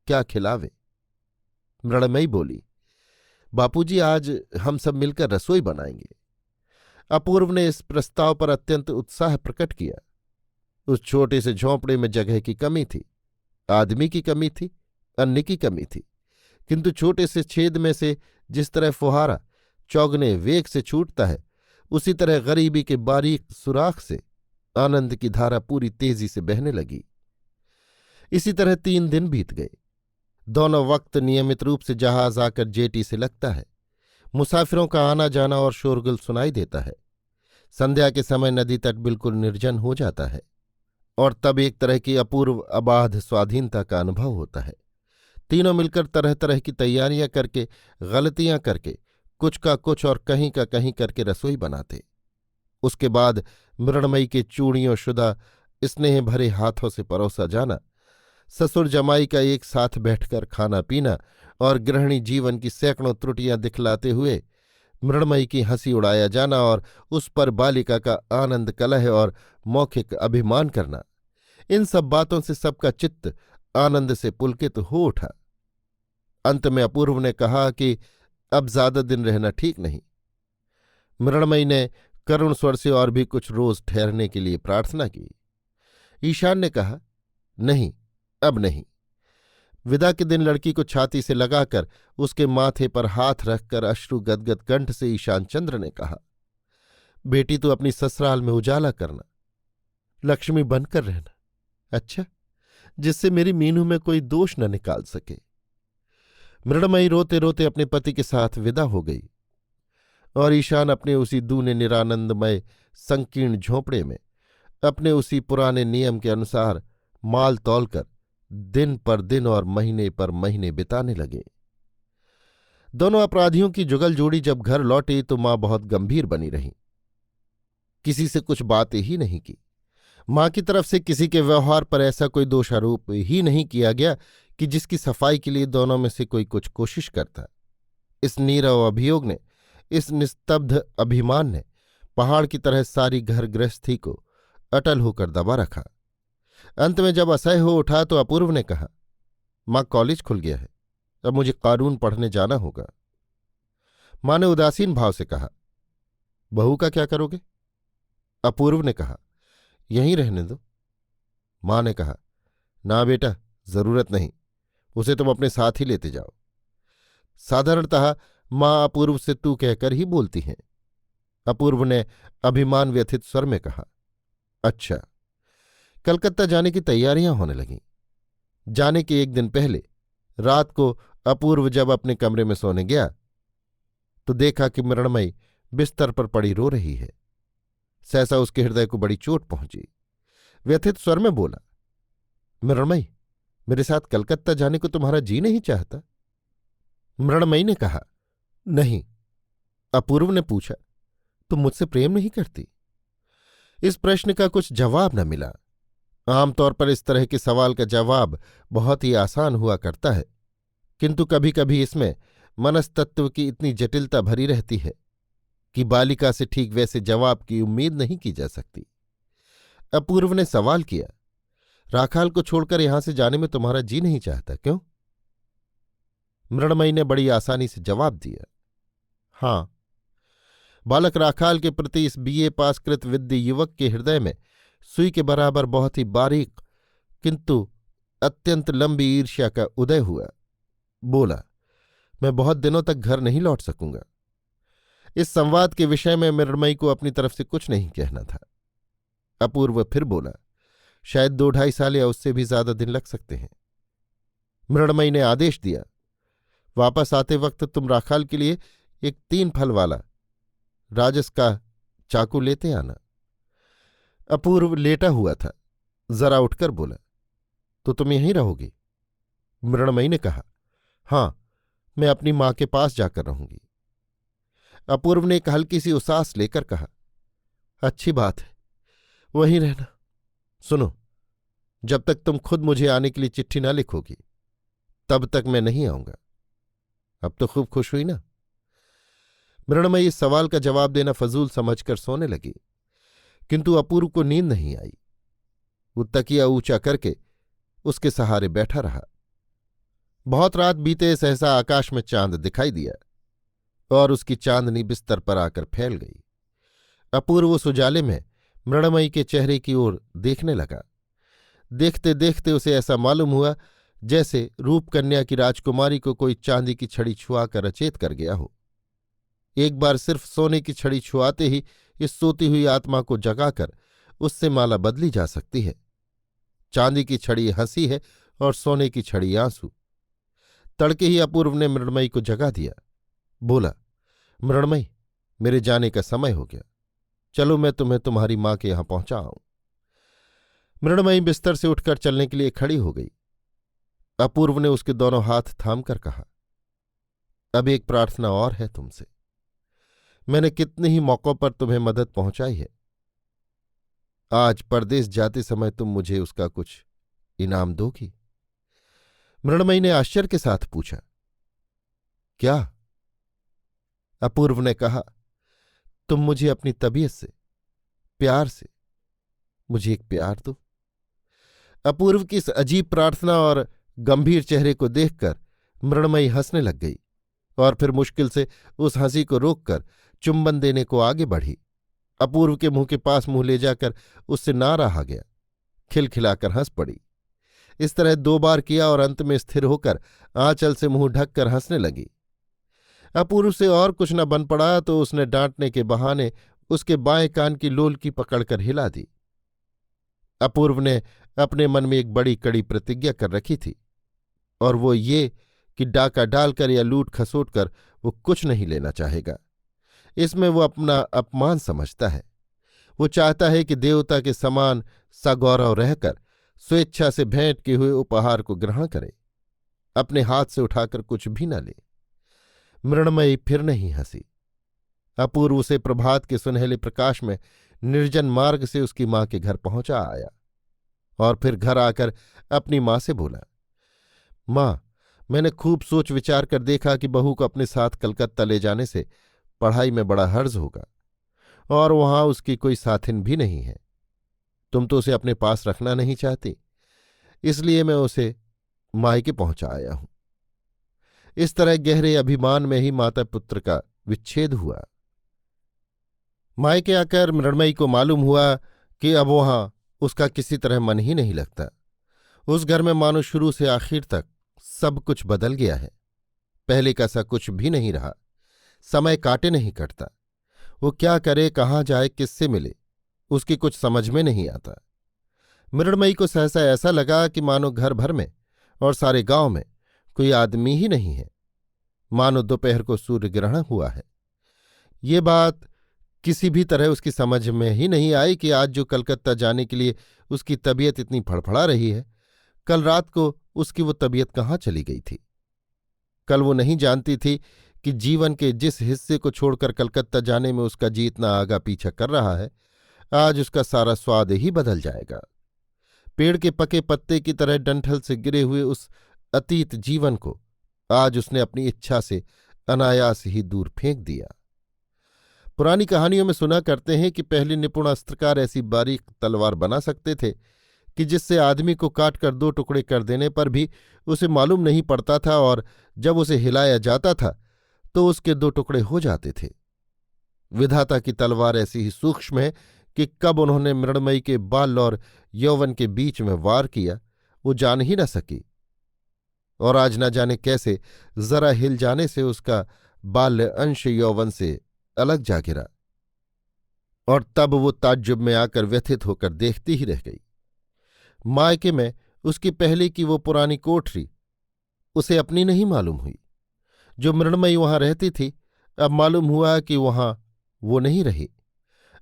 क्या खिलावे। मृणमयी बोली, बापूजी आज हम सब मिलकर रसोई बनाएंगे। अपूर्व ने इस प्रस्ताव पर अत्यंत उत्साह प्रकट किया। उस छोटे से झोंपड़े में जगह की कमी थी, आदमी की कमी थी, अन्न की कमी थी, किंतु छोटे से छेद में से जिस तरह फुहारा चौगने वेग से छूटता है, उसी तरह गरीबी के बारीक सुराख से आनंद की धारा पूरी तेजी से बहने लगी। इसी तरह 3 दिन बीत गए। दोनों वक्त नियमित रूप से जहाज आकर जेटी से लगता है। मुसाफिरों का आना जाना और शोरगुल सुनाई देता है। संध्या के समय नदी तट बिल्कुल निर्जन हो जाता है और तब एक तरह की अपूर्व अबाध स्वाधीनता का अनुभव होता है। तीनों मिलकर तरह तरह की तैयारियां करके, गलतियां करके, कुछ का कुछ और कहीं का कहीं करके रसोई बनाते। उसके बाद मृणमयी के चूड़ियों शुदा स्नेह भरे हाथों से परोसा जाना, ससुर जमाई का एक साथ बैठकर खाना पीना और गृहिणी जीवन की सैकड़ों त्रुटियां दिखलाते हुए मृणमयी की हंसी उड़ाया जाना और उस पर बालिका का आनंद कलह और मौखिक अभिमान करना, इन सब बातों से सबका चित्त आनंद से पुलकित हो उठा। अंत में अपूर्व ने कहा कि अब ज्यादा दिन रहना ठीक नहीं। मृणमयी ने करुण स्वर से और भी कुछ रोज ठहरने के लिए प्रार्थना की। ईशान ने कहा, नहीं, अब नहीं। विदा के दिन लड़की को छाती से लगाकर उसके माथे पर हाथ रखकर अश्रु गदगद कंठ से ईशान चंद्र ने कहा, बेटी तू अपनी ससुराल में उजाला करना, लक्ष्मी बनकर रहना, अच्छा, जिससे मेरी मीनू में कोई दोष न निकाल सके। मृणमयी रोते रोते अपने पति के साथ विदा हो गई और ईशान अपने उसी दूने निरानंदमय संकीर्ण झोंपड़े में अपने उसी पुराने नियम के अनुसार माल तौलकर दिन पर दिन और महीने पर महीने बिताने लगे। दोनों अपराधियों की जुगल जोड़ी जब घर लौटी तो मां बहुत गंभीर बनी रही। किसी से कुछ बात ही नहीं की। मां की तरफ से किसी के व्यवहार पर ऐसा कोई दोषारोप ही नहीं किया गया कि जिसकी सफाई के लिए दोनों में से कोई कुछ कोशिश करता। इस नीरव अभियोग ने, इस निस्तब्ध अभिमान ने पहाड़ की तरह सारी घर गृहस्थी को अटल होकर दबा रखा। अंत में जब असह्य हो उठा तो अपूर्व ने कहा, मां, कॉलेज खुल गया है, अब मुझे कानून पढ़ने जाना होगा। मां ने उदासीन भाव से कहा, बहू का क्या करोगे? अपूर्व ने कहा, यहीं रहने दो। मां ने कहा, ना बेटा, जरूरत नहीं, उसे तुम अपने साथ ही लेते जाओ। साधारणतः मां अपूर्व से तू कहकर ही बोलती हैं। अपूर्व ने अभिमान व्यथित स्वर में कहा, अच्छा। कलकत्ता जाने की तैयारियां होने लगीं। जाने के एक दिन पहले रात को अपूर्व जब अपने कमरे में सोने गया तो देखा कि मृणमयी बिस्तर पर पड़ी रो रही है। सहसा उसके हृदय को बड़ी चोट पहुंची। व्यथित स्वर में बोला, मृणमयी, मेरे साथ कलकत्ता जाने को तुम्हारा जी नहीं चाहता? मृणमयी ने कहा, नहीं। अपूर्व ने पूछा, तुम मुझसे प्रेम नहीं करती? इस प्रश्न का कुछ जवाब न मिला। आमतौर पर इस तरह के सवाल का जवाब बहुत ही आसान हुआ करता है, किंतु कभी कभी इसमें मनस्तत्व की इतनी जटिलता भरी रहती है कि बालिका से ठीक वैसे जवाब की उम्मीद नहीं की जा सकती। अपूर्व ने सवाल किया, राखाल को छोड़कर यहां से जाने में तुम्हारा जी नहीं चाहता, क्यों? मृणमयी ने बड़ी आसानी से जवाब दिया, हां। बालक राखाल के प्रति इस बीए पास कृत विद्य युवक के हृदय में सुई के बराबर बहुत ही बारीक किंतु अत्यंत लंबी ईर्ष्या का उदय हुआ। बोला, मैं बहुत दिनों तक घर नहीं लौट सकूंगा। इस संवाद के विषय में मृणमयी को अपनी तरफ से कुछ नहीं कहना था। अपूर्व फिर बोला, शायद 2-2.5 साल या उससे भी ज्यादा दिन लग सकते हैं। मृणमयी ने आदेश दिया, वापस आते वक्त तुम राखाल के लिए एक 3 फल वाला राजस का चाकू लेते आना। अपूर्व लेटा हुआ था, जरा उठकर बोला, तो तुम यहीं रहोगी? मृणमयी ने कहा, हां, मैं अपनी मां के पास जाकर रहूंगी। अपूर्व ने एक हल्की सी उसास लेकर कहा, अच्छी बात है, वहीं रहना। सुनो, जब तक तुम खुद मुझे आने के लिए चिट्ठी ना लिखोगी तब तक मैं नहीं आऊंगा। अब तो खूब खुश हुई ना? मृणमयी इस सवाल का जवाब देना फजूल समझकर सोने लगी, किंतु अपूर्व को नींद नहीं आई। वो तकिया ऊंचा करके उसके सहारे बैठा रहा। बहुत रात बीते, सहसा आकाश में चांद दिखाई दिया और उसकी चांदनी बिस्तर पर आकर फैल गई। अपूर्व उस उजाले में मृणमयी के चेहरे की ओर देखने लगा। देखते देखते उसे ऐसा मालूम हुआ जैसे रूपकन्या की राजकुमारी को कोई चांदी की छड़ी छुआकर अचेत कर गया हो। एक बार सिर्फ सोने की छड़ी छुआते ही इस सोती हुई आत्मा को जगाकर उससे माला बदली जा सकती है। चांदी की छड़ी हंसी है और सोने की छड़ी आंसू। तड़के ही अपूर्व ने मृणमयी को जगा दिया। बोला, मृणमयी, मेरे जाने का समय हो गया, चलो मैं तुम्हें तुम्हारी मां के यहां पहुंचाऊं। मृणमयी बिस्तर से उठकर चलने के लिए खड़ी हो गई। अपूर्व ने उसके दोनों हाथ थामकर कहा, अब एक प्रार्थना और है तुमसे। मैंने कितने ही मौकों पर तुम्हें मदद पहुंचाई है, आज परदेश जाते समय तुम मुझे उसका कुछ इनाम दोगी? मृणमयी ने आश्चर्य के साथ पूछा, क्या? अपूर्व ने कहा, तुम मुझे अपनी तबीयत से, प्यार से मुझे एक प्यार दो। अपूर्व की इस अजीब प्रार्थना और गंभीर चेहरे को देखकर मृणमयी हंसने लग गई और फिर मुश्किल से उस हंसी को रोककर चुंबन देने को आगे बढ़ी। अपूर्व के मुंह के पास मुंह ले जाकर उससे ना रहा गया, खिलखिलाकर हंस पड़ी। इस तरह 2 बार किया और अंत में स्थिर होकर आंचल से मुंह ढककर हंसने लगी। अपूर्व से और कुछ न बन पड़ा तो उसने डांटने के बहाने उसके बाएं कान की लोलकी पकड़कर हिला दी। अपूर्व ने अपने मन में एक बड़ी कड़ी प्रतिज्ञा कर रखी थी, और वो ये कि डाका डालकर या लूट खसोट कर वो कुछ नहीं लेना चाहेगा। इसमें वो अपना अपमान समझता है। वो चाहता है कि देवता के समान सगौरव रहकर स्वेच्छा से भेंट किए हुए उपहार को ग्रहण करे, अपने हाथ से उठाकर कुछ भी न ले। मृण्मयी फिर नहीं हंसी। अपूर्व उसे प्रभात के सुनहले प्रकाश में निर्जन मार्ग से उसकी माँ के घर पहुंचा आया और फिर घर आकर अपनी माँ से बोला, माँ, मैंने खूब सोच विचार कर देखा कि बहू को अपने साथ कलकत्ता ले जाने से पढ़ाई में बड़ा हर्ज होगा और वहां उसकी कोई साथिन भी नहीं है। तुम तो उसे अपने पास रखना नहीं चाहती, इसलिए मैं उसे मायके पहुंचा आया हूं। इस तरह गहरे अभिमान में ही माता पुत्र का विच्छेद हुआ। मायके आकर मृण्मयी को मालूम हुआ कि अब वहां उसका किसी तरह मन ही नहीं लगता। उस घर में मानो शुरू से आखिर तक सब कुछ बदल गया है। पहले का सा कुछ भी नहीं रहा। समय काटे नहीं कटता। वो क्या करे, कहाँ जाए, किससे मिले, उसकी कुछ समझ में नहीं आता। मृण्मयी को सहसा ऐसा लगा कि मानो घर भर में और सारे गांव में कोई आदमी ही नहीं है। मानो दोपहर को सूर्य ग्रहण हुआ है। ये बात किसी भी तरह उसकी समझ में ही नहीं आई कि आज जो कलकत्ता जाने के लिए उसकी तबीयत इतनी फड़फड़ा रही है, कल रात को उसकी वो तबीयत कहाँ चली गई थी। कल वो नहीं जानती थी कि जीवन के जिस हिस्से को छोड़कर कलकत्ता जाने में उसका जी इतना आगा पीछा कर रहा है, आज उसका सारा स्वाद ही बदल जाएगा। पेड़ के पके पत्ते की तरह डंठल से गिरे हुए उस अतीत जीवन को आज उसने अपनी इच्छा से अनायास ही दूर फेंक दिया। पुरानी कहानियों में सुना करते हैं कि पहले निपुण अस्त्रकार ऐसी बारीक तलवार बना सकते थे कि जिससे आदमी को काट कर दो टुकड़े कर देने पर भी उसे मालूम नहीं पड़ता था, और जब उसे हिलाया जाता था तो उसके दो टुकड़े हो जाते थे। विधाता की तलवार ऐसी ही सूक्ष्म है कि कब उन्होंने मृण्मयी के बाल और यौवन के बीच में वार किया वो जान ही न सकी, और आज न जाने कैसे जरा हिल जाने से उसका बाल्य अंश यौवन से अलग जा गिरा, और तब वो ताज्जुब में आकर व्यथित होकर देखती ही रह गई। मायके में उसकी पहले की वो पुरानी कोठरी उसे अपनी नहीं मालूम हुई। जो मृण्मयी वहां रहती थी, अब मालूम हुआ कि वहां वो नहीं रही।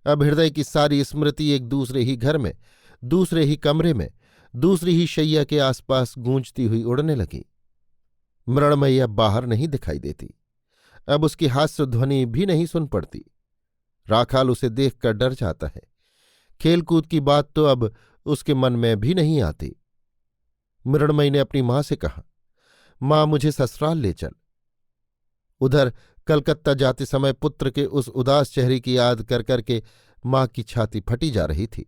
अब हृदय की सारी स्मृति एक दूसरे ही घर में, दूसरे ही कमरे में, दूसरी ही शैया के आसपास गूंजती हुई उड़ने लगी। मृण्मयी अब बाहर नहीं दिखाई देती। अब उसकी हास्य ध्वनि भी नहीं सुन पड़ती। राखाल उसे देखकर डर जाता है। खेलकूद की बात तो अब उसके मन में भी नहीं आती। मृण्मयी ने अपनी माँ से कहा, माँ, मुझे ससुराल ले चल। उधर कलकत्ता जाते समय पुत्र के उस उदास चेहरे की याद कर करके माँ की छाती फटी जा रही थी।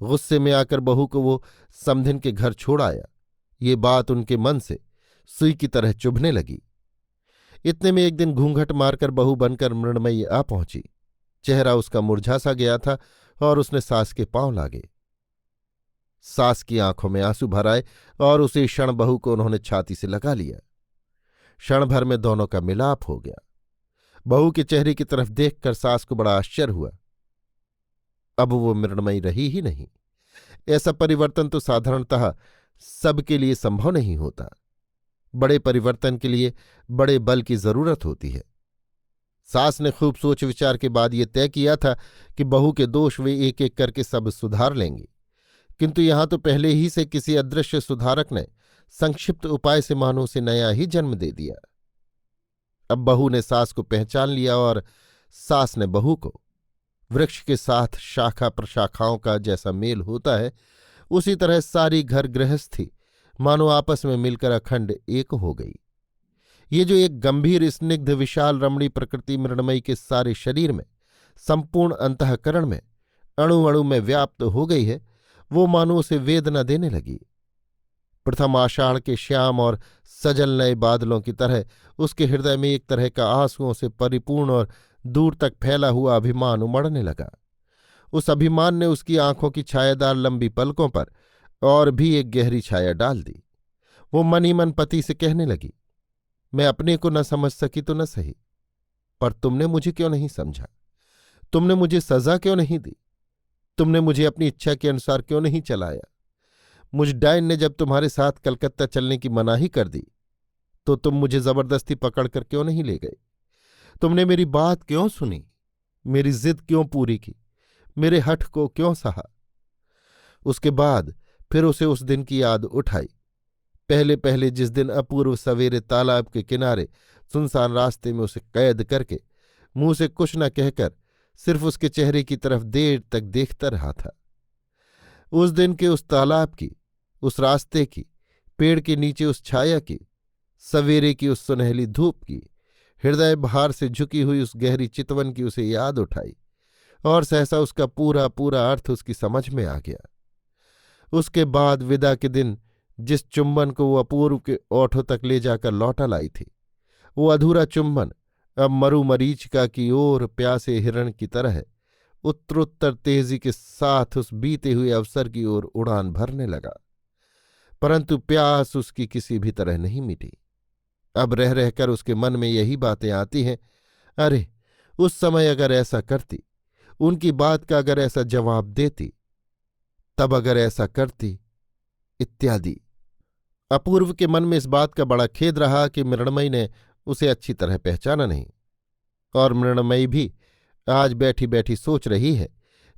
गुस्से में आकर बहू को वो समधिन के घर छोड़ आया। ये बात उनके मन से सुई की तरह चुभने लगी। इतने में एक दिन घूंघट मारकर बहू बनकर मृण्मयी आ पहुंची। चेहरा उसका मुरझा सा गया था और उसने सास के पांव लागे। सास की आंखों में आंसू भर आए और उसी क्षण बहू को उन्होंने छाती से लगा लिया। क्षण भर में दोनों का मिलाप हो गया। बहू के चेहरे की तरफ देखकर सास को बड़ा आश्चर्य हुआ। अब वो मृण्मयी रही ही नहीं। ऐसा परिवर्तन तो साधारणतः सबके लिए संभव नहीं होता। बड़े परिवर्तन के लिए बड़े बल की जरूरत होती है। सास ने खूब सोच विचार के बाद ये तय किया था कि बहू के दोष वे एक एक करके सब सुधार लेंगे, किंतु यहां तो पहले ही से किसी अदृश्य सुधारक ने संक्षिप्त उपाय से मानो से नया ही जन्म दे दिया। अब बहू ने सास को पहचान लिया और सास ने बहू को। वृक्ष के साथ शाखा प्रशाखाओं का जैसा मेल होता है, उसी तरह सारी घर गृहस्थी मानो आपस में मिलकर अखंड एक हो गई। ये जो एक गंभीर स्निग्ध विशाल रमणी प्रकृति मृण्मयी के सारे शरीर में, संपूर्ण अंतःकरण में, अणु अणु में व्याप्त हो गई है, वो मानो उसे वेदना देने लगी। प्रथम आषाढ़ के श्याम और सजल नए बादलों की तरह उसके हृदय में एक तरह का आंसुओं से परिपूर्ण और दूर तक फैला हुआ अभिमान उमड़ने लगा। उस अभिमान ने उसकी आंखों की छायादार लंबी पलकों पर और भी एक गहरी छाया डाल दी। वो मन ही मन पति से कहने लगी, मैं अपने को न समझ सकी तो न सही, पर तुमने मुझे क्यों नहीं समझा? तुमने मुझे सजा क्यों नहीं दी? तुमने मुझे अपनी इच्छा के अनुसार क्यों नहीं चलाया? मुझ डायन ने जब तुम्हारे साथ कलकत्ता चलने की मनाही कर दी तो तुम मुझे जबरदस्ती पकड़कर क्यों नहीं ले गए? तुमने मेरी बात क्यों सुनी? मेरी जिद क्यों पूरी की? मेरे हठ को क्यों सहा? उसके बाद फिर उसे उस दिन की याद उठाई। पहले पहले जिस दिन अपूर्व सवेरे तालाब के किनारे सुनसान रास्ते में उसे कैद करके मुंह से कुछ न कहकर सिर्फ उसके चेहरे की तरफ देर तक देखता रहा था, उस दिन के उस तालाब की, उस रास्ते की, पेड़ के नीचे उस छाया की, सवेरे की उस सुनहली धूप की, हृदय भार से झुकी हुई उस गहरी चितवन की उसे याद उठाई और सहसा उसका पूरा पूरा अर्थ उसकी समझ में आ गया। उसके बाद विदा के दिन जिस चुंबन को वो अपूर्व के ओठों तक ले जाकर लौटा लाई थी, वो अधूरा चुंबन अब मरुमरीचिका की ओर प्यासे हिरण की तरह उत्तरोत्तर तेजी के साथ उस बीते हुए अवसर की ओर उड़ान भरने लगा, परंतु प्यास उसकी किसी भी तरह नहीं मिटी। अब रह रहकर उसके मन में यही बातें आती हैं, अरे उस समय अगर ऐसा करती, उनकी बात का अगर ऐसा जवाब देती, तब अगर ऐसा करती, इत्यादि। अपूर्व के मन में इस बात का बड़ा खेद रहा कि मृणमयी ने उसे अच्छी तरह पहचाना नहीं, और मृणमयी भी आज बैठी बैठी सोच रही है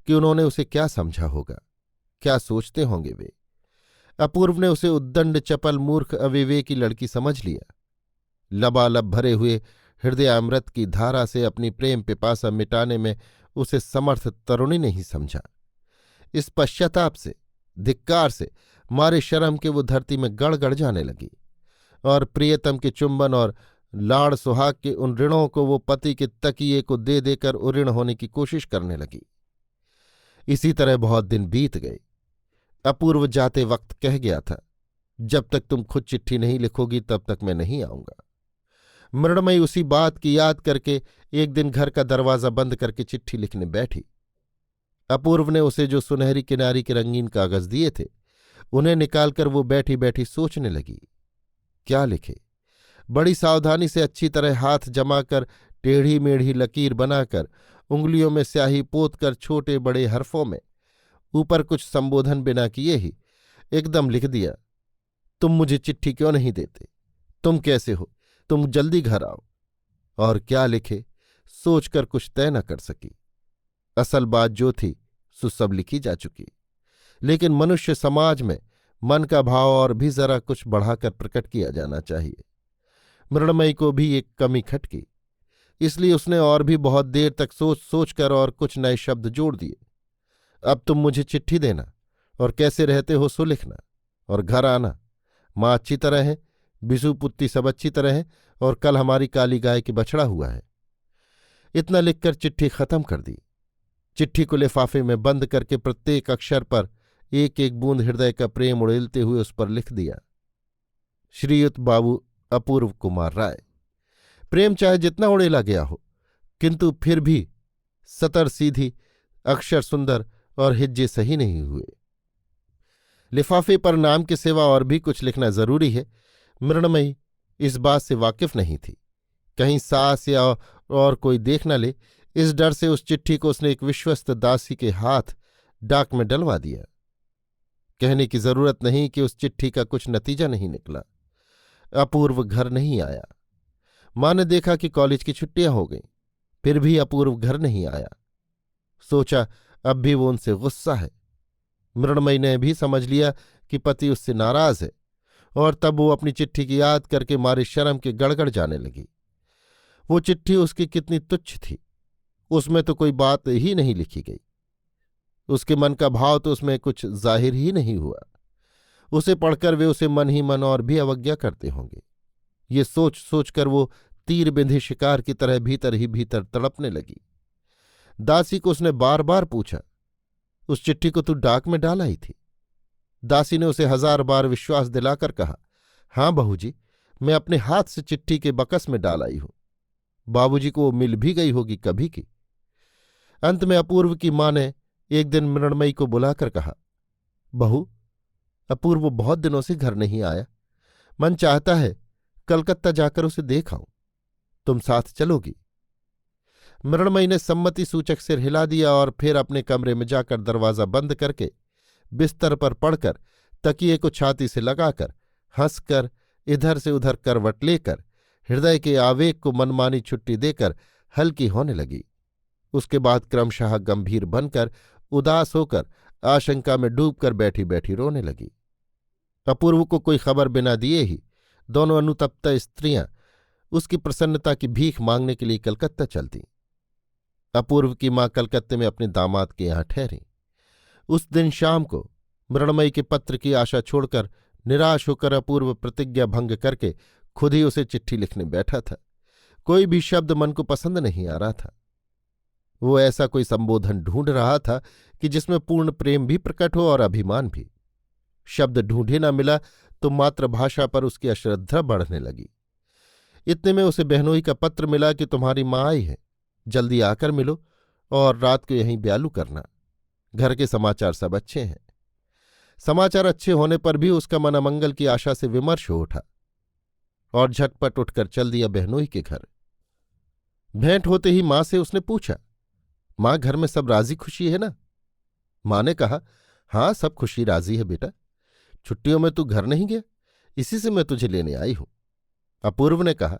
कि उन्होंने उसे क्या समझा होगा, क्या सोचते होंगे वे। अपूर्व ने उसे उद्दंड चपल मूर्ख अविवेकी लड़की समझ लिया, लबालब भरे हुए हृदयामृत की धारा से अपनी प्रेम पिपासा मिटाने में उसे समर्थ तरुणी नहीं समझा। इस पश्चाताप से, धिक्कार से मारे शर्म के वो धरती में गड़गड़ जाने लगी और प्रियतम के चुंबन और लाड़ सुहाग के उन ऋणों को वो पति के तकिए को दे देकर उऋण होने की कोशिश करने लगी। इसी तरह बहुत दिन बीत गए। अपूर्व जाते वक्त कह गया था, जब तक तुम खुद चिट्ठी नहीं लिखोगी तब तक मैं नहीं आऊंगा। मृणमयी उसी बात की याद करके एक दिन घर का दरवाजा बंद करके चिट्ठी लिखने बैठी। अपूर्व ने उसे जो सुनहरी किनारी के रंगीन कागज दिए थे, उन्हें निकालकर वो बैठी बैठी सोचने लगी, क्या लिखे। बड़ी सावधानी से अच्छी तरह हाथ जमाकर टेढ़ी मेढ़ी लकीर बनाकर उंगलियों में स्याही पोतकर छोटे बड़े हरफों में ऊपर कुछ संबोधन बिना किए ही एकदम लिख दिया, तुम मुझे चिट्ठी क्यों नहीं देते, तुम कैसे हो, तुम जल्दी घर आओ। और क्या लिखे सोचकर कुछ तय न कर सकी। असल बात जो थी सो सब लिखी जा चुकी, लेकिन मनुष्य समाज में मन का भाव और भी जरा कुछ बढ़ाकर प्रकट किया जाना चाहिए। मृणमयी को भी एक कमी खटकी, इसलिए उसने और भी बहुत देर तक सोच सोचकर और कुछ नए शब्द जोड़ दिए। अब तुम मुझे चिट्ठी देना और कैसे रहते हो सो लिखना, और घर आना, माँ अच्छी तरह है, बिसु पुत्ती सब अच्छी तरह है, और कल हमारी काली गाय की बछड़ा हुआ है। इतना लिखकर चिट्ठी खत्म कर दी। चिट्ठी को लिफाफे में बंद करके प्रत्येक अक्षर पर एक एक बूंद हृदय का प्रेम उड़ेलते हुए उस पर लिख दिया, श्रीयुत बाबू अपूर्व कुमार राय। प्रेम चाहे जितना उड़ेला गया हो, किंतु फिर भी सतर सीधी, अक्षर सुंदर और हिज्जे सही नहीं हुए। लिफाफे पर नाम के सिवा और भी कुछ लिखना जरूरी है, मृणमयी इस बात से वाकिफ नहीं थी। कहीं सास या और कोई देख न ले, इस डर से उस चिट्ठी को उसने एक विश्वस्त दासी के हाथ डाक में डलवा दिया। कहने की जरूरत नहीं कि उस चिट्ठी का कुछ नतीजा नहीं निकला। अपूर्व घर नहीं आया। माँ ने देखा कि कॉलेज की छुट्टियां हो गईं, फिर भी अपूर्व घर नहीं आया। सोचा अब भी वो उनसे गुस्सा है। मृणमयी ने भी समझ लिया कि पति उससे नाराज है, और तब वो अपनी चिट्ठी की याद करके मारे शर्म के गड़गड़ जाने लगी। वो चिट्ठी उसकी कितनी तुच्छ थी, उसमें तो कोई बात ही नहीं लिखी गई। उसके मन का भाव तो उसमें कुछ जाहिर ही नहीं हुआ। उसे पढ़कर वे उसे मन ही मन और भी अवज्ञा करते होंगे। ये सोच सोचकर वो तीर बिंधे शिकार की तरह भीतर ही भीतर तड़पने लगी। दासी को उसने बार बार पूछा, उस चिट्ठी को तू डाक में डाल आई थी? दासी ने उसे 1000 बार विश्वास दिलाकर कहा, हाँ बहू जी, मैं अपने हाथ से चिट्ठी के बकस में डाल आई हूं। बाबूजी को वो मिल भी गई होगी कभी की। अंत में अपूर्व की माँ ने एक दिन मृणमयी को बुलाकर कहा, बहू, अपूर्व बहुत दिनों से घर नहीं आया, मन चाहता है कलकत्ता जाकर उसे देख आऊं, तुम साथ चलोगी? मृणमयी ने सम्मति सूचक सिर हिला दिया और फिर अपने कमरे में जाकर दरवाजा बंद करके बिस्तर पर पड़कर तकिए को छाती से लगाकर हंसकर इधर से उधर करवट लेकर हृदय के आवेग को मनमानी छुट्टी देकर हल्की होने लगी। उसके बाद क्रमशः गंभीर बनकर, उदास होकर, आशंका में डूबकर बैठी बैठी रोने लगी। अपूर्व को कोई खबर बिना दिए ही दोनों अनुतप्ता स्त्रियां उसकी प्रसन्नता की भीख मांगने के लिए कलकत्ता चलती। अपूर्व की मां कलकत्ते में अपने दामाद के यहां ठहरी। उस दिन शाम को मृणमयी के पत्र की आशा छोड़कर निराश होकर अपूर्व प्रतिज्ञा भंग करके खुद ही उसे चिट्ठी लिखने बैठा था। कोई भी शब्द मन को पसंद नहीं आ रहा था। वो ऐसा कोई संबोधन ढूंढ रहा था कि जिसमें पूर्ण प्रेम भी प्रकट हो और अभिमान भी। शब्द ढूंढे न मिला तो मातृभाषा पर उसकी अश्रद्धा बढ़ने लगी। इतने में उसे बहनोई का पत्र मिला कि तुम्हारी माँ आई है, जल्दी आकर मिलो और रात को यहीं ब्यालू करना। घर के समाचार सब अच्छे हैं। समाचार अच्छे होने पर भी उसका मन अमंगल की आशा से विमर्श हो उठा और झटपट उठकर चल दिया बहनोई के घर। भेंट होते ही मां से उसने पूछा, मां घर में सब राजी खुशी है ना? मां ने कहा, हाँ सब खुशी राजी है बेटा। छुट्टियों में तू घर नहीं गया, इसी से मैं तुझे लेने आई हूं। अपूर्व ने कहा,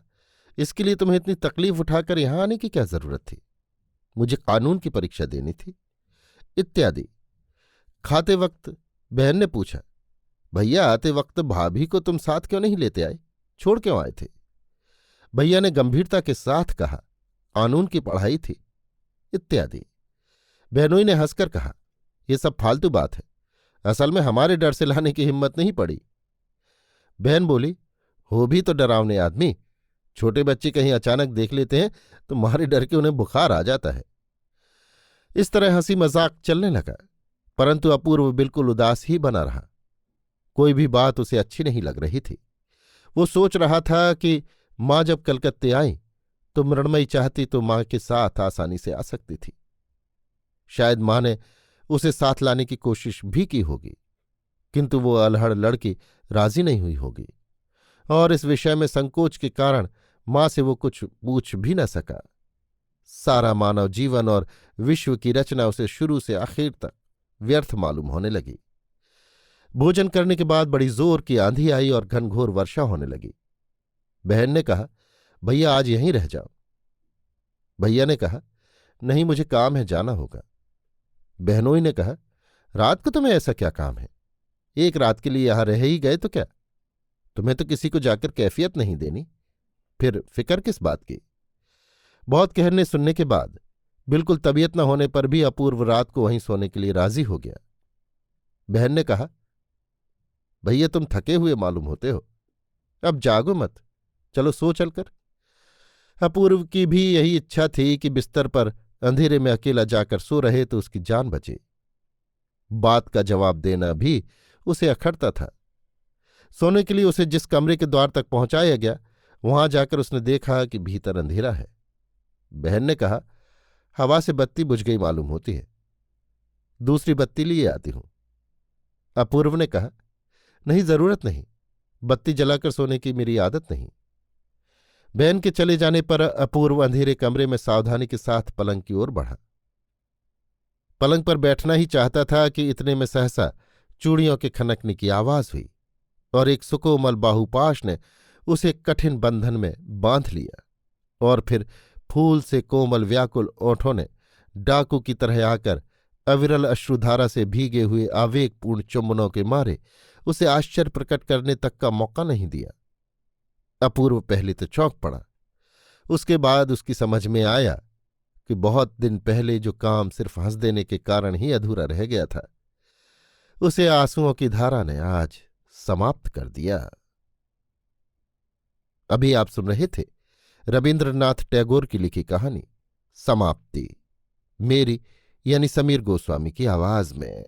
इसके लिए तुम्हें इतनी तकलीफ उठाकर यहां आने की क्या जरूरत थी? मुझे कानून की परीक्षा देनी थी इत्यादि। खाते वक्त बहन ने पूछा, भैया आते वक्त भाभी को तुम साथ क्यों नहीं लेते आए? छोड़ क्यों आए थे? भैया ने गंभीरता के साथ कहा, कानून की पढ़ाई थी इत्यादि। बहनोई ने हंसकर कहा, यह सब फालतू बात है, असल में हमारे डर से लाने की हिम्मत नहीं पड़ी। बहन बोली, हो भी तो डरावने आदमी, छोटे बच्चे कहीं अचानक देख लेते हैं तो मारे डर के उन्हें बुखार आ जाता है। इस तरह हंसी मजाक चलने लगा, परंतु अपूर्व बिल्कुल उदास ही बना रहा। कोई भी बात उसे अच्छी नहीं लग रही थी। वो सोच रहा था कि मां जब कलकत्ते आई तो मृणमयी चाहती तो मां के साथ आसानी से आ सकती थी। शायद मां ने उसे साथ लाने की कोशिश भी की होगी, किंतु वो अलहड़ लड़की राजी नहीं हुई होगी और इस विषय में संकोच के कारण मां से वो कुछ पूछ भी न सका। सारा मानव जीवन और विश्व की रचना उसे शुरू से आखिर तक व्यर्थ मालूम होने लगी। भोजन करने के बाद बड़ी जोर की आंधी आई और घनघोर वर्षा होने लगी। बहन ने कहा, भैया आज यहीं रह जाओ। भैया ने कहा, नहीं मुझे काम है, जाना होगा। बहनोई ने कहा, रात को तुम्हें ऐसा क्या काम है? एक रात के लिए यहां रह ही गए तो क्या? तुम्हें तो किसी को जाकर कैफियत नहीं देनी, फिर फिक्र किस बात की? बहुत कहने सुनने के बाद बिल्कुल तबीयत न होने पर भी अपूर्व रात को वहीं सोने के लिए राजी हो गया। बहन ने कहा, भैया तुम थके हुए मालूम होते हो, अब जागो मत, चलो सो चलकर। अपूर्व की भी यही इच्छा थी कि बिस्तर पर अंधेरे में अकेला जाकर सो रहे तो उसकी जान बचे। बात का जवाब देना भी उसे अखरता था। सोने के लिए उसे जिस कमरे के द्वार तक पहुंचाया गया वहां जाकर उसने देखा कि भीतर अंधेरा है। बहन ने कहा, हवा से बत्ती बुझ गई मालूम होती है, दूसरी बत्ती लिए आती हूं। अपूर्व ने कहा, नहीं जरूरत नहीं, बत्ती जलाकर सोने की मेरी आदत नहीं। बहन के चले जाने पर अपूर्व अंधेरे कमरे में सावधानी के साथ पलंग की ओर बढ़ा। पलंग पर बैठना ही चाहता था कि इतने में सहसा चूड़ियों के खनकने की आवाज हुई और एक सुकोमल बाहुपाश ने उसे कठिन बंधन में बांध लिया और फिर फूल से कोमल व्याकुल ओठों ने डाकू की तरह आकर अविरल अश्रुधारा से भीगे हुए आवेगपूर्ण चुंबनों के मारे उसे आश्चर्य प्रकट करने तक का मौका नहीं दिया। अपूर्व पहले तो चौंक पड़ा, उसके बाद उसकी समझ में आया कि बहुत दिन पहले जो काम सिर्फ हंस देने के कारण ही अधूरा रह गया था, उसे आंसुओं की धारा ने आज समाप्त कर दिया। अभी आप सुन रहे थे रविन्द्रनाथ टैगोर की लिखी कहानी समाप्ति, मेरी यानी समीर गोस्वामी की आवाज में।